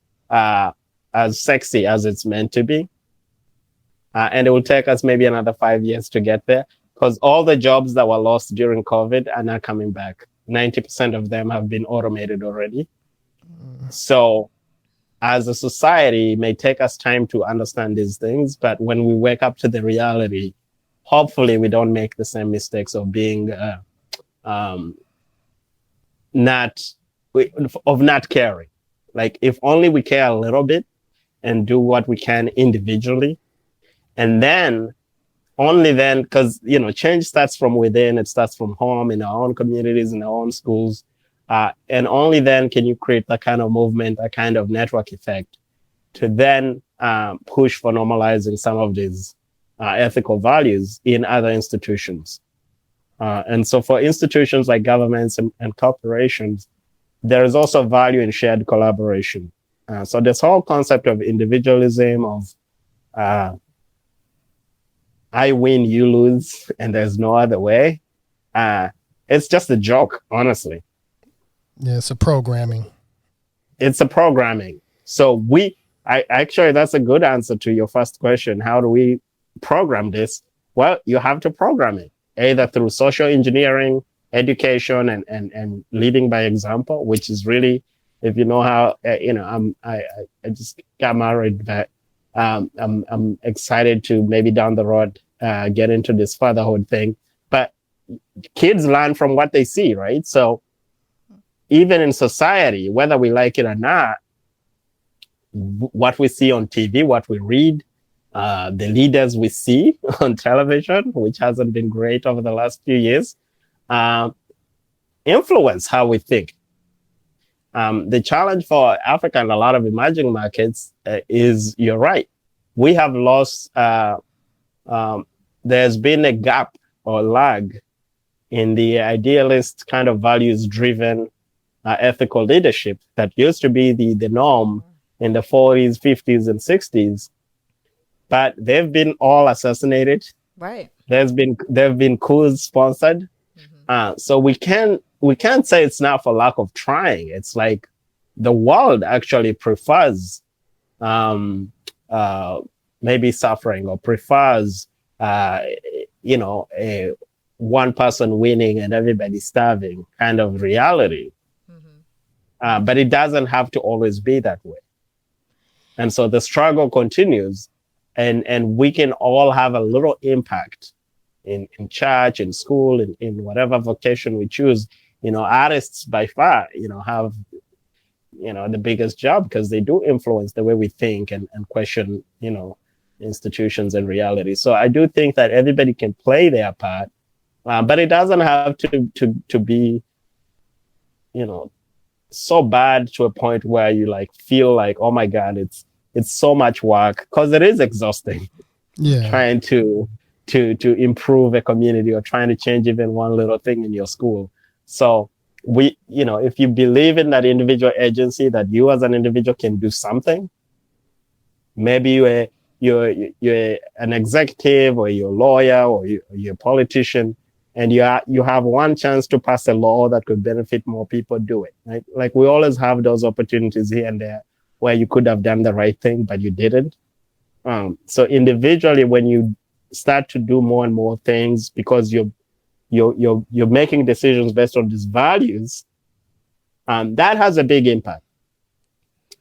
sexy as it's meant to be. And it will take us maybe another 5 years to get there, because all the jobs that were lost during COVID are not coming back. 90% of them have been automated already. So as a society, it may take us time to understand these things, but when we wake up to the reality, hopefully we don't make the same mistakes of being not caring. Like, if only we care a little bit and do what we can individually, and then only then, because change starts from within. It starts from home, in our own communities, in our own schools, and only then can you create that kind of movement, a kind of network effect, to then push for normalizing some of these ethical values in other institutions. And so for institutions like governments and corporations, there is also value in shared collaboration. So this whole concept of individualism, of I win, you lose, and there's no other way, it's just a joke, honestly. Yeah, it's a programming. It's a programming. So actually, that's a good answer to your first question. How do we program this? Well, you have to program it, either through social engineering, education, and leading by example, which is really, if you know how, I just got married, but I'm excited to maybe down the road get into this fatherhood thing. But kids learn from what they see, right? So even in society, whether we like it or not, what we see on TV, what we read, the leaders we see on television, which hasn't been great over the last few years, influence how we think. The challenge for Africa and a lot of emerging markets is, you're right, we have lost, there's been a gap or lag in the idealist kind of values-driven ethical leadership that used to be the norm in the 40s, 50s, and 60s. But they've been all assassinated. Right. There have been coups sponsored. So we can't say it's not for lack of trying. It's like the world actually prefers maybe suffering, or prefers a one person winning and everybody starving kind of reality. But it doesn't have to always be that way. And so the struggle continues, and we can all have a little impact in church, in school, in whatever vocation we choose. Artists by far, have, the biggest job because they do influence the way we think and question, institutions and reality. So I do think that everybody can play their part, but it doesn't have to be, so bad to a point where you feel like, oh my God, it's so much work, because it is exhausting. Yeah. Trying to improve a community or trying to change even one little thing in your school. So if you believe in that individual agency, that you as an individual can do something, maybe you're an executive, or you're a lawyer, or you're a politician, and you have one chance to pass a law that could benefit more people, do it. Right? Like, we always have those opportunities here and there where you could have done the right thing, but you didn't. So individually, when you start to do more and more things because you're making decisions based on these values, that has a big impact.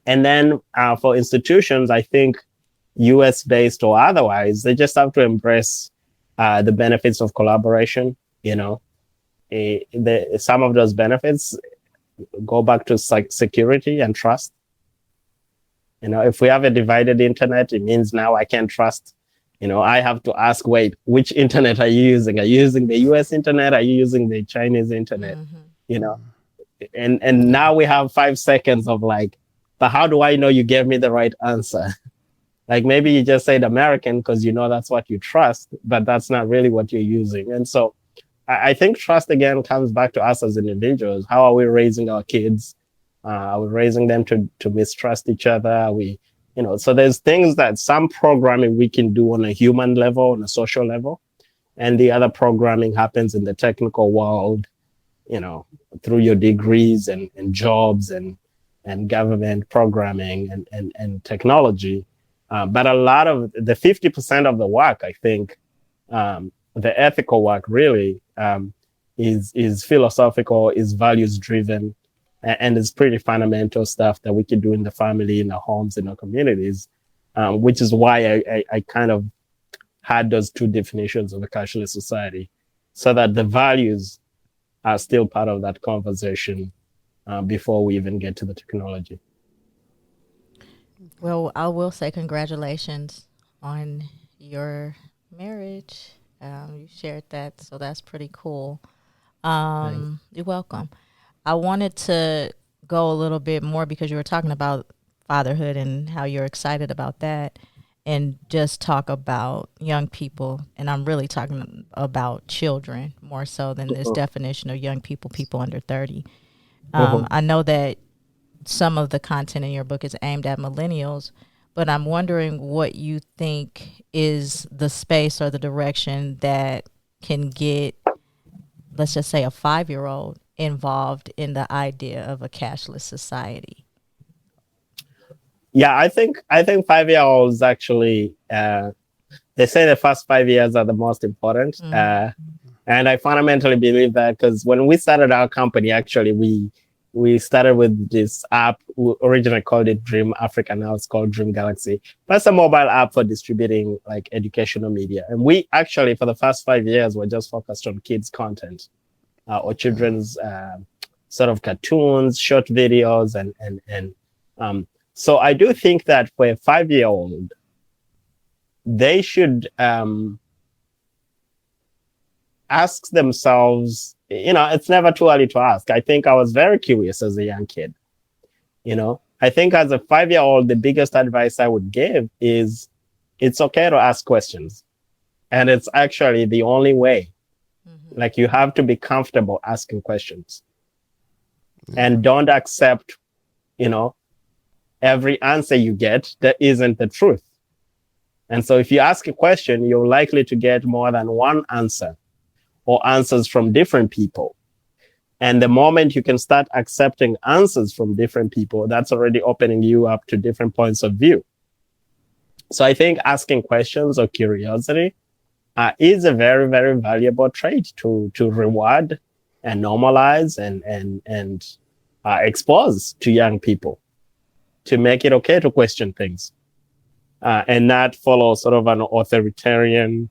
And then for institutions, I think US based or otherwise, they just have to embrace the benefits of collaboration. Some of those benefits go back to security and trust. If we have a divided internet, it means now I can't trust. I have to ask, wait, which internet are you using? Are you using the US internet? Are you using the Chinese internet? And now we have 5 seconds of but how do I know you gave me the right answer? Maybe you just said American because that's what you trust, but that's not really what you're using. And so I think trust again comes back to us as individuals. How are we raising our kids? Are we raising them to mistrust each other? Are we, so there's things that some programming we can do on a human level, on a social level, and the other programming happens in the technical world, through your degrees and jobs and government programming and technology. But a lot of the 50% of the work, I think, the ethical work really is philosophical, is values driven, and it's pretty fundamental stuff that we can do in the family, in our homes, in our communities, which is why I kind of had those two definitions of a cashless society, so that the values are still part of that conversation before we even get to the technology. Well, I will say congratulations on your marriage. You shared that, so that's pretty cool. You're welcome. I wanted to go a little bit more because you were talking about fatherhood and how you're excited about that, and just talk about young people. And I'm really talking about children more so than this definition of young people, people under 30. I know that some of the content in your book is aimed at millennials, but I'm wondering what you think is the space or the direction that can get, let's just say, a 5-year-old involved in the idea of a cashless society. Yeah, I think 5-year-olds actually, they say the first 5 years are the most important. And I fundamentally believe that, because when we started our company, actually, we started with this app. We originally called it Dream Africa. Now it's called Dream Galaxy. That's a mobile app for distributing educational media. And we actually, for the first 5 years, were just focused on kids' content or children's sort of cartoons, short videos, and so I do think that for a 5-year-old, they should ask themselves, it's never too early to ask. I think I was very curious as a young kid. I think as a 5-year-old, the biggest advice I would give is it's okay to ask questions. And it's actually the only way. You have to be comfortable asking questions. And don't accept, every answer you get that isn't the truth. And so if you ask a question, you're likely to get more than one answer, or answers from different people. And the moment you can start accepting answers from different people, that's already opening you up to different points of view. So I think asking questions or curiosity is a very, very valuable trait to reward and normalize and expose to young people, to make it okay to question things and not follow sort of an authoritarian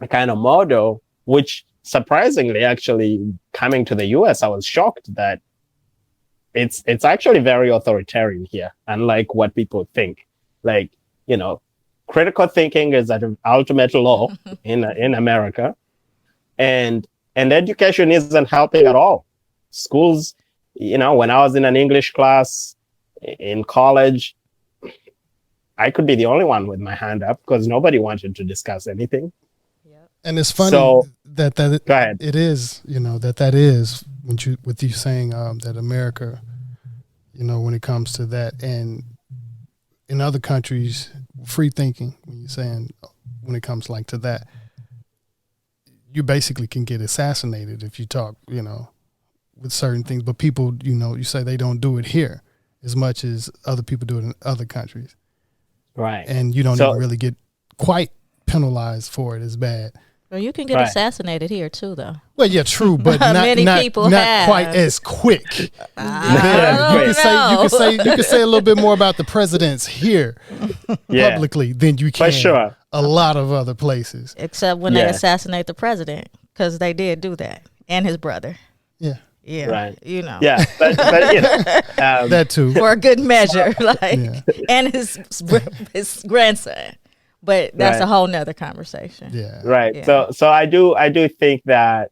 kind of model, which surprisingly, actually coming to the US, I was shocked that it's actually very authoritarian here, unlike what people think. Like, critical thinking is an ultimate law in America, and education isn't helping at all. Schools, when I was in an English class in college, I could be the only one with my hand up because nobody wanted to discuss anything. And it's funny that go ahead. it is, that is with you saying that America, when it comes to that, and in other countries, free thinking, when you're saying when it comes like to that, you basically can get assassinated if you talk, with certain things. But people, you say they don't do it here as much as other people do it in other countries. Right. And you don't even really get quite penalized for it as bad. Well, you can get assassinated here too, though. Well, yeah, true, but not quite as quick. You can say a little bit more about the presidents here publicly than you can a lot of other places. Except when they assassinate the president, because they did do that, and his brother. Yeah. Yeah. Right. Yeah, but that too. For a good measure, and his grandson. But that's a whole nother conversation. Yeah. Right. Yeah. So I do think that,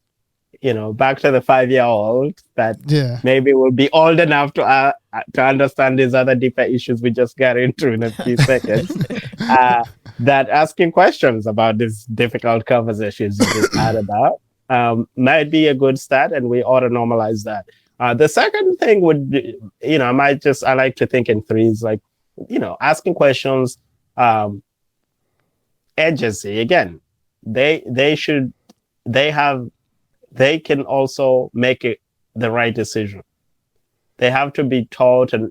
back to the 5-year-old, that maybe will be old enough to understand these other deeper issues we just got into in a few seconds. That asking questions about these difficult conversations you just had about might be a good start, and we ought to normalize that. The second thing would be, I like to think in threes, like, asking questions, agency. Again, they can also make it the right decision. They have to be taught and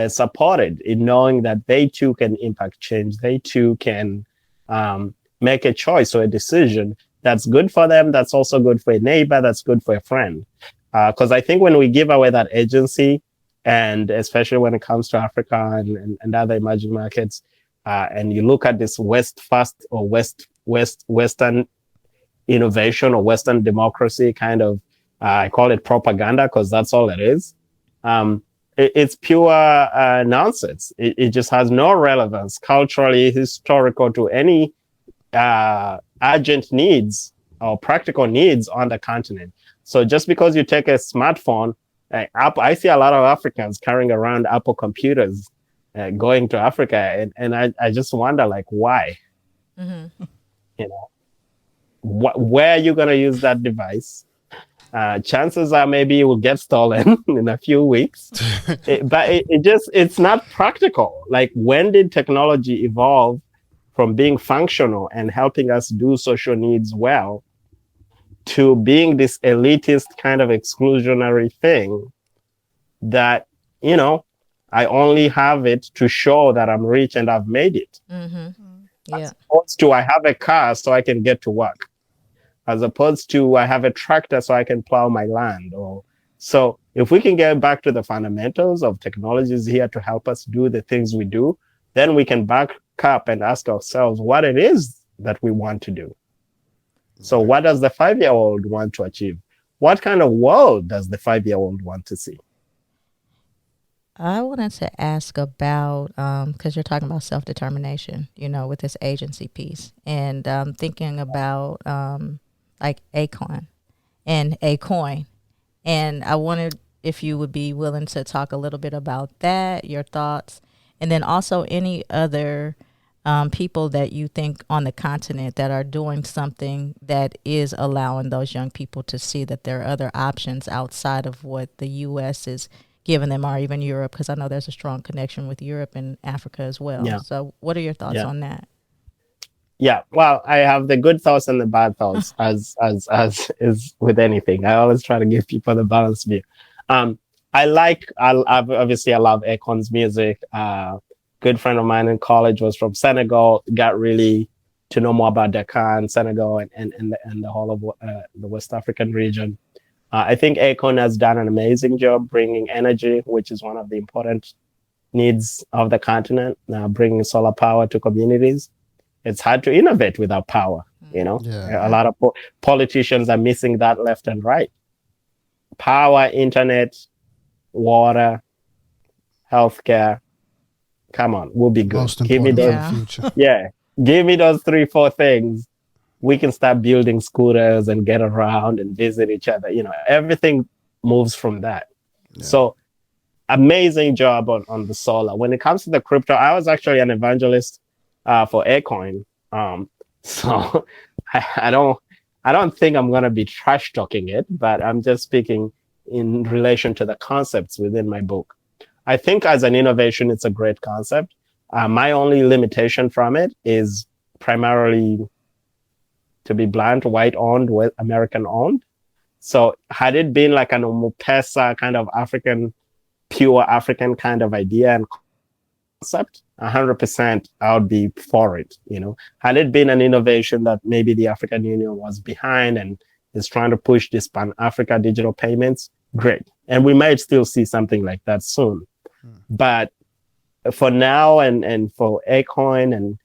supported in knowing that they too can impact change. They too can make a choice or a decision that's good for them, that's also good for a neighbor, that's good for a friend. Because I think when we give away that agency, and especially when it comes to Africa and other emerging markets, and you look at this Western innovation or Western democracy kind of, I call it propaganda because that's all it is. It's pure nonsense. It just has no relevance culturally, historical to any urgent needs or practical needs on the continent. So just because you take a smartphone, I see a lot of Africans carrying around Apple computers going to Africa, and I just wonder, like, why? Mm-hmm. Where are you going to use that device? Chances are maybe it will get stolen in a few weeks. But it's not practical. Like, when did technology evolve from being functional and helping us do social needs well to being this elitist kind of exclusionary thing that, I only have it to show that I'm rich and I've made it. Mm-hmm. Yeah. As opposed to I have a car so I can get to work. As opposed to I have a tractor so I can plow my land. So if we can get back to the fundamentals of technology is here to help us do the things we do, then we can back up and ask ourselves what it is that we want to do. So what does the 5-year-old want to achieve? What kind of world does the 5-year-old want to see? I wanted to ask about, because you're talking about self-determination, with this agency piece, and thinking about like Acorn and Acoin. And I wondered if you would be willing to talk a little bit about that, your thoughts, and then also any other people that you think on the continent that are doing something that is allowing those young people to see that there are other options outside of what the U.S. is giving them, or even Europe, because I know there's a strong connection with Europe and Africa as well. Yeah. So what are your thoughts on that? Yeah, well, I have the good thoughts and the bad thoughts, as is with anything. I always try to give people the balanced view. I love Akon's music. Good friend of mine in college was from Senegal, got really to know more about Dakar and Senegal and the whole of the West African region. I think Akon has done an amazing job bringing energy, which is one of the important needs of the continent, bringing solar power to communities. It's hard to innovate without power. Yeah. A lot of politicians are missing that left and right. Power, internet, water, healthcare. Come on, we'll be good. Most Give me important those. for the future. Yeah, give me those 3-4 things. We can start building scooters and get around and visit each other. Everything moves from that. Yeah. So amazing job on the solar. When it comes to the crypto, I was actually an evangelist for Aircoin. So I don't think I'm gonna be trash talking it, but I'm just speaking in relation to the concepts within my book. I think as an innovation, it's a great concept. My only limitation from it is primarily, to be blunt, white-owned, American-owned. So had it been like an Umupesa kind of pure African kind of idea and concept, 100% I would be for it. Had it been an innovation that maybe the African Union was behind and is trying to push this Pan-Africa digital payments, great. And we might still see something like that soon. But for now and for Aircoin, and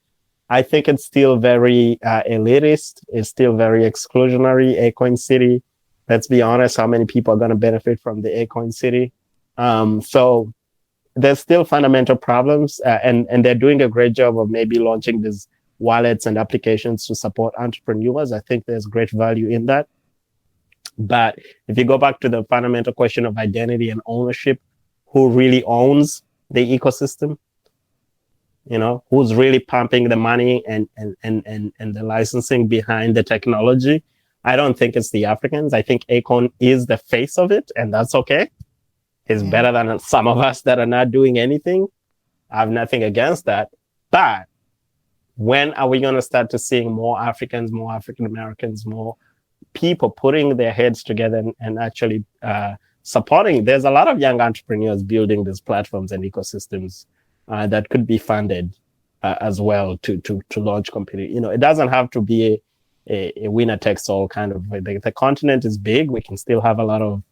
I think it's still very elitist. It's still very exclusionary. Aircoin City, let's be honest, how many people are going to benefit from the Aircoin City? So there's still fundamental problems, and they're doing a great job of maybe launching these wallets and applications to support entrepreneurs. I think there's great value in that. But if you go back to the fundamental question of identity and ownership, who really owns the ecosystem? Who's really pumping the money and the licensing behind the technology? I don't think it's the Africans. I think Aircoin is the face of it, and that's okay. It's better than some of us that are not doing anything. I have nothing against that. But when are we going to start to seeing more Africans, more African Americans, more people putting their heads together and actually supporting? There's a lot of young entrepreneurs building these platforms and ecosystems that could be funded as well to launch company. It doesn't have to be a winner takes all kind of way. The continent is big. We can still have a lot of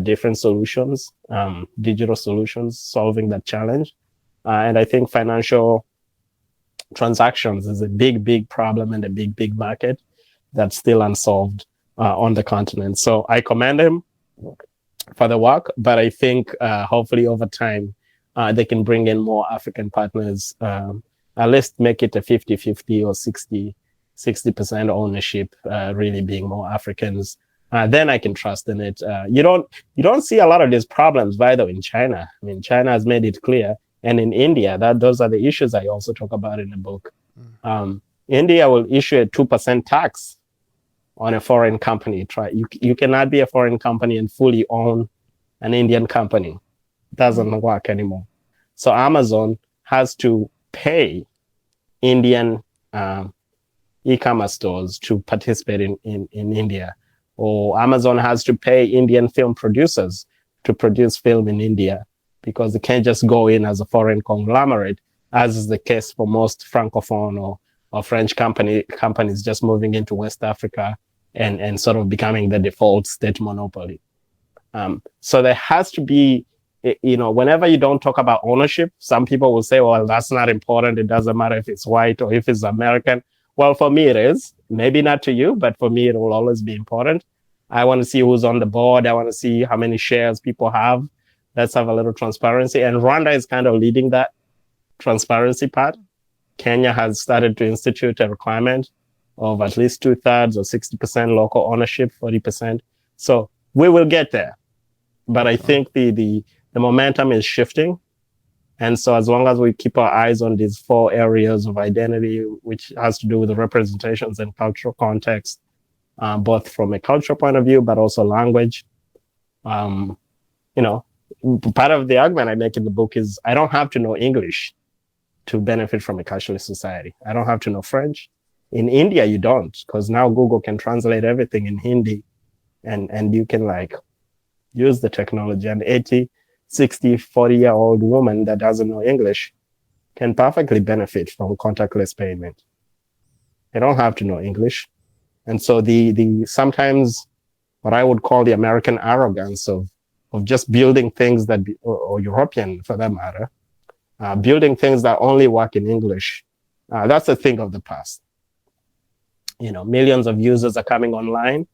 different solutions, digital solutions solving that challenge. And I think financial transactions is a big problem and a big market that's still unsolved on the continent. So I commend him for the work, but I think hopefully over time they can bring in more African partners, at least make it a 50-50 or 60% ownership, really being more Africans. Then I can trust in it. You don't see a lot of these problems, by the way, in China. I mean, China has made it clear, and in India, those are the issues I also talk about in the book. India will issue a 2% tax on a foreign company. You cannot be a foreign company and fully own an Indian company. It doesn't work anymore. So Amazon has to pay Indian e-commerce stores to participate in India. Or Amazon has to pay Indian film producers to produce film in India because they can't just go in as a foreign conglomerate, as is the case for most Francophone or French companies just moving into West Africa and sort of becoming the default state monopoly. So there has to be, whenever you don't talk about ownership, some people will say, well, that's not important. It doesn't matter if it's white or if it's American. Well, for me, it is. Maybe not to you, but for me, it will always be important. I want to see who's on the board. I want to see how many shares people have. Let's have a little transparency. And Rwanda is kind of leading that transparency part. Kenya has started to institute a requirement of at least 2/3 or 60% local ownership, 40%. So we will get there. But I think the momentum is shifting. And so as long as we keep our eyes on these 4 areas of identity, which has to do with the representations and cultural context, both from a cultural point of view, but also language. Part of the argument I make in the book is I don't have to know English to benefit from a cashless society. I don't have to know French. In India, you don't, because now Google can translate everything in Hindi and you can use the technology. An 80, 60, 40-year-old woman that doesn't know English can perfectly benefit from contactless payment. They don't have to know English. And so the sometimes what I would call the American arrogance of just building things or European for that matter, building things that only work in English, that's a thing of the past. millions of users are coming online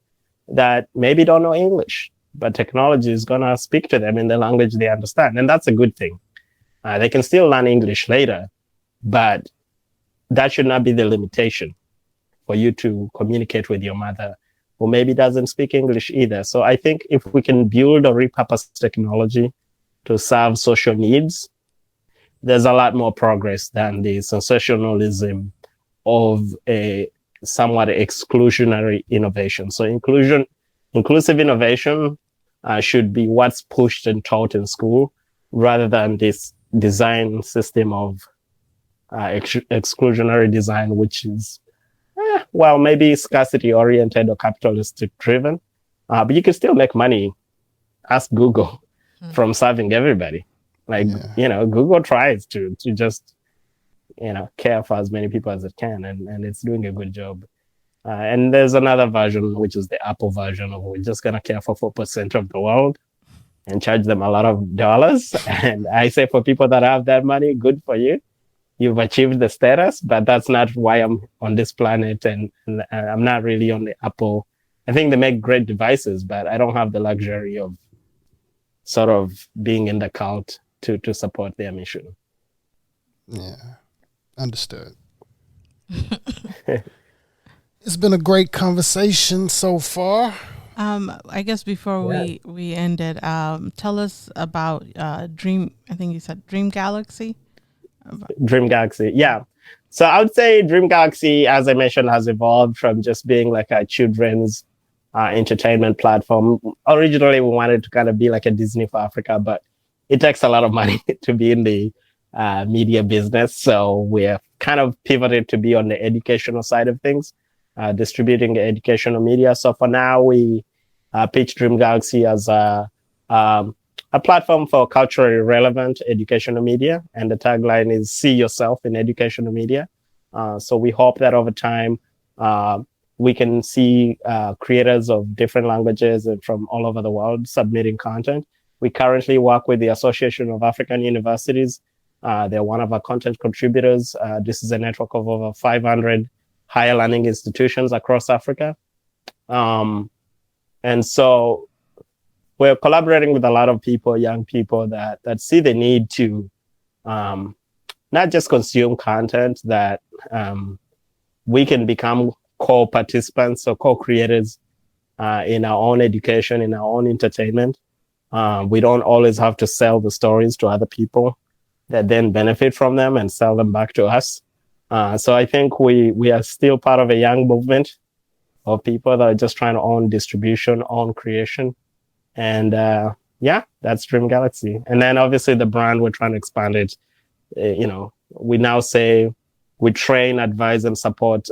that maybe don't know English, but technology is going to speak to them in the language they understand. And that's a good thing. They can still learn English later, but that should not be the limitation for you to communicate with your mother, who maybe doesn't speak English either. So I think if we can build or repurpose technology to serve social needs, there's a lot more progress than the sensationalism of a somewhat exclusionary innovation. So inclusive innovation should be what's pushed and taught in school, rather than this design system of exclusionary design, which is, maybe scarcity oriented or capitalistic driven. But you can still make money, ask Google, from serving everybody. Google tries to just, care for as many people as it can, and it's doing a good job. And there's another version, which is the Apple version of we're just going to care for 4% of the world and charge them a lot of dollars. And I say, for people that have that money, good for you. You've achieved the status, but that's not why I'm on this planet. And I'm not really on the Apple. I think they make great devices, but I don't have the luxury of sort of being in the cult to support their mission. Yeah, understood. It's been a great conversation so far. I guess before we end it, tell us about Dream. I think you said Dream Galaxy. Dream Galaxy, yeah. So I would say Dream Galaxy, as I mentioned, has evolved from just being like a children's entertainment platform. Originally, we wanted to kind of be like a Disney for Africa, but it takes a lot of money to be in the media business. So we're kind of pivoted to be on the educational side of things, distributing educational media. So for now, we pitch Dream Galaxy as a platform for culturally relevant educational media. And the tagline is "See yourself in educational media." So we hope that over time, we can see creators of different languages and from all over the world submitting content. We currently work with the Association of African Universities. They're one of our content contributors. This is a network of over 500 higher learning institutions across Africa. And so we're collaborating with a lot of people, young people that see the need to not just consume content, that we can become co-participants or co-creators in our own education, in our own entertainment. We don't always have to sell the stories to other people that then benefit from them and sell them back to us. So I think we are still part of a young movement of people that are just trying to own distribution, own creation. And that's Dream Galaxy. And then obviously the brand, we're trying to expand it. We now say we train, advise, and support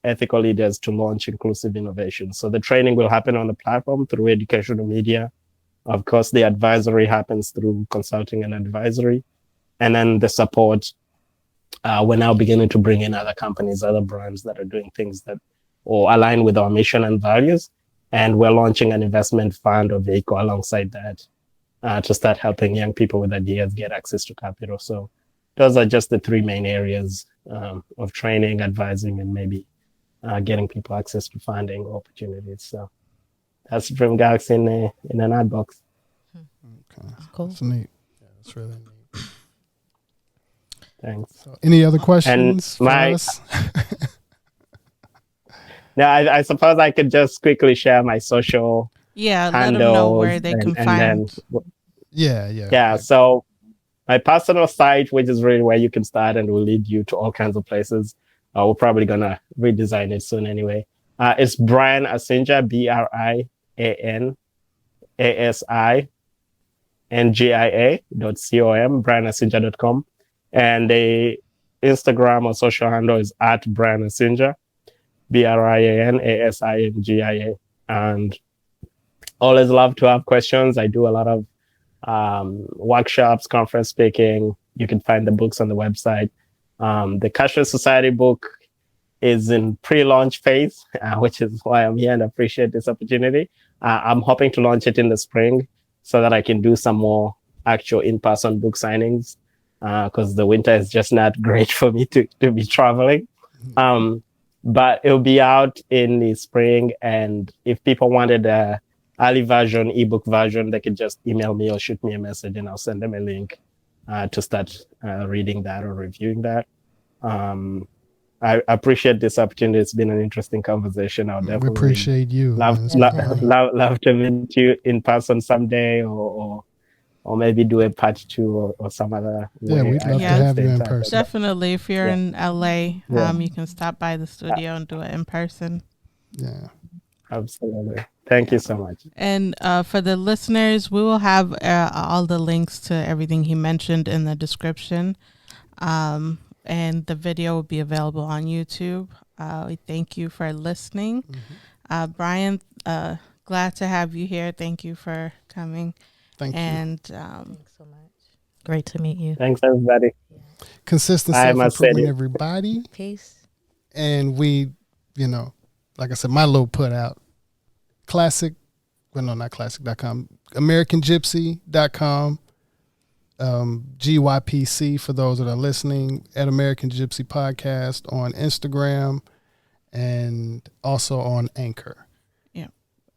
ethical leaders to launch inclusive innovation. So the training will happen on the platform through educational media. Of course, the advisory happens through consulting and advisory. And then the support, we're now beginning to bring in other companies, other brands that are doing things that or align with our mission and values. And we're launching an investment fund or vehicle alongside that to start helping young people with ideas get access to capital. So those are just the three main areas of training, advising, and maybe getting people access to funding opportunities. So that's Dream Galaxy in an ad box. Okay, cool. That's neat. Yeah, that's really neat. Thanks. So, any other questions for us? Now, I suppose I could just quickly share my social let them know where they can find. Yeah. So my personal site, which is really where you can start and will lead you to all kinds of places. We're probably going to redesign it soon anyway. It's Brain Asingia, BRANASINGIA.com, brainasingia.com. And the Instagram or social handle is @Brain Asingia, BRANASINGIA. And always love to have questions. I do a lot of workshops, conference speaking. You can find the books on the website. The Cashless Society book is in pre-launch phase, which is why I'm here and appreciate this opportunity. I'm hoping to launch it in the spring so that I can do some more actual in-person book signings because the winter is just not great for me to be traveling. but it'll be out in the spring. And if people wanted a early version, ebook version, they could just email me or shoot me a message, and I'll send them a link to start reading that or reviewing that. I appreciate this opportunity. It's been an interesting conversation. I'll definitely appreciate you. love to meet you in person someday, or maybe do a part 2 or some other way. We'd love to have you in person. Definitely. If you're in LA, you can stop by the studio and do it in person. Yeah. Absolutely. Thank you so much. And for the listeners, we will have all the links to everything he mentioned in the description. And the video will be available on YouTube. We thank you for listening. Brian, glad to have you here. Thank you for coming. Thank you. Thanks so much. Great to meet you. Thanks, everybody. Consistent self-improvement, everybody. Peace. And we, like I said, my little put out, not classic.com, AmericanGypsy.com, gypC for those that are listening, at American Gypsy Podcast on Instagram and also on Anchor. Yeah.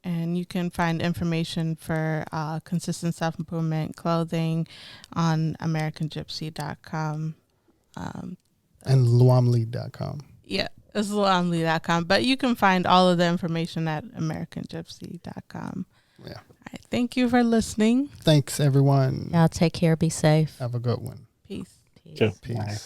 And you can find information for consistent self-improvement clothing on AmericanGypsy.com. And luamli.com. Yeah, it's luamli.com. But you can find all of the information at AmericanGypsy.com. Yeah. All right, thank you for listening. Thanks, everyone. Y'all take care. Be safe. Have a good one. Peace. Peace. Sure. Peace. Bye.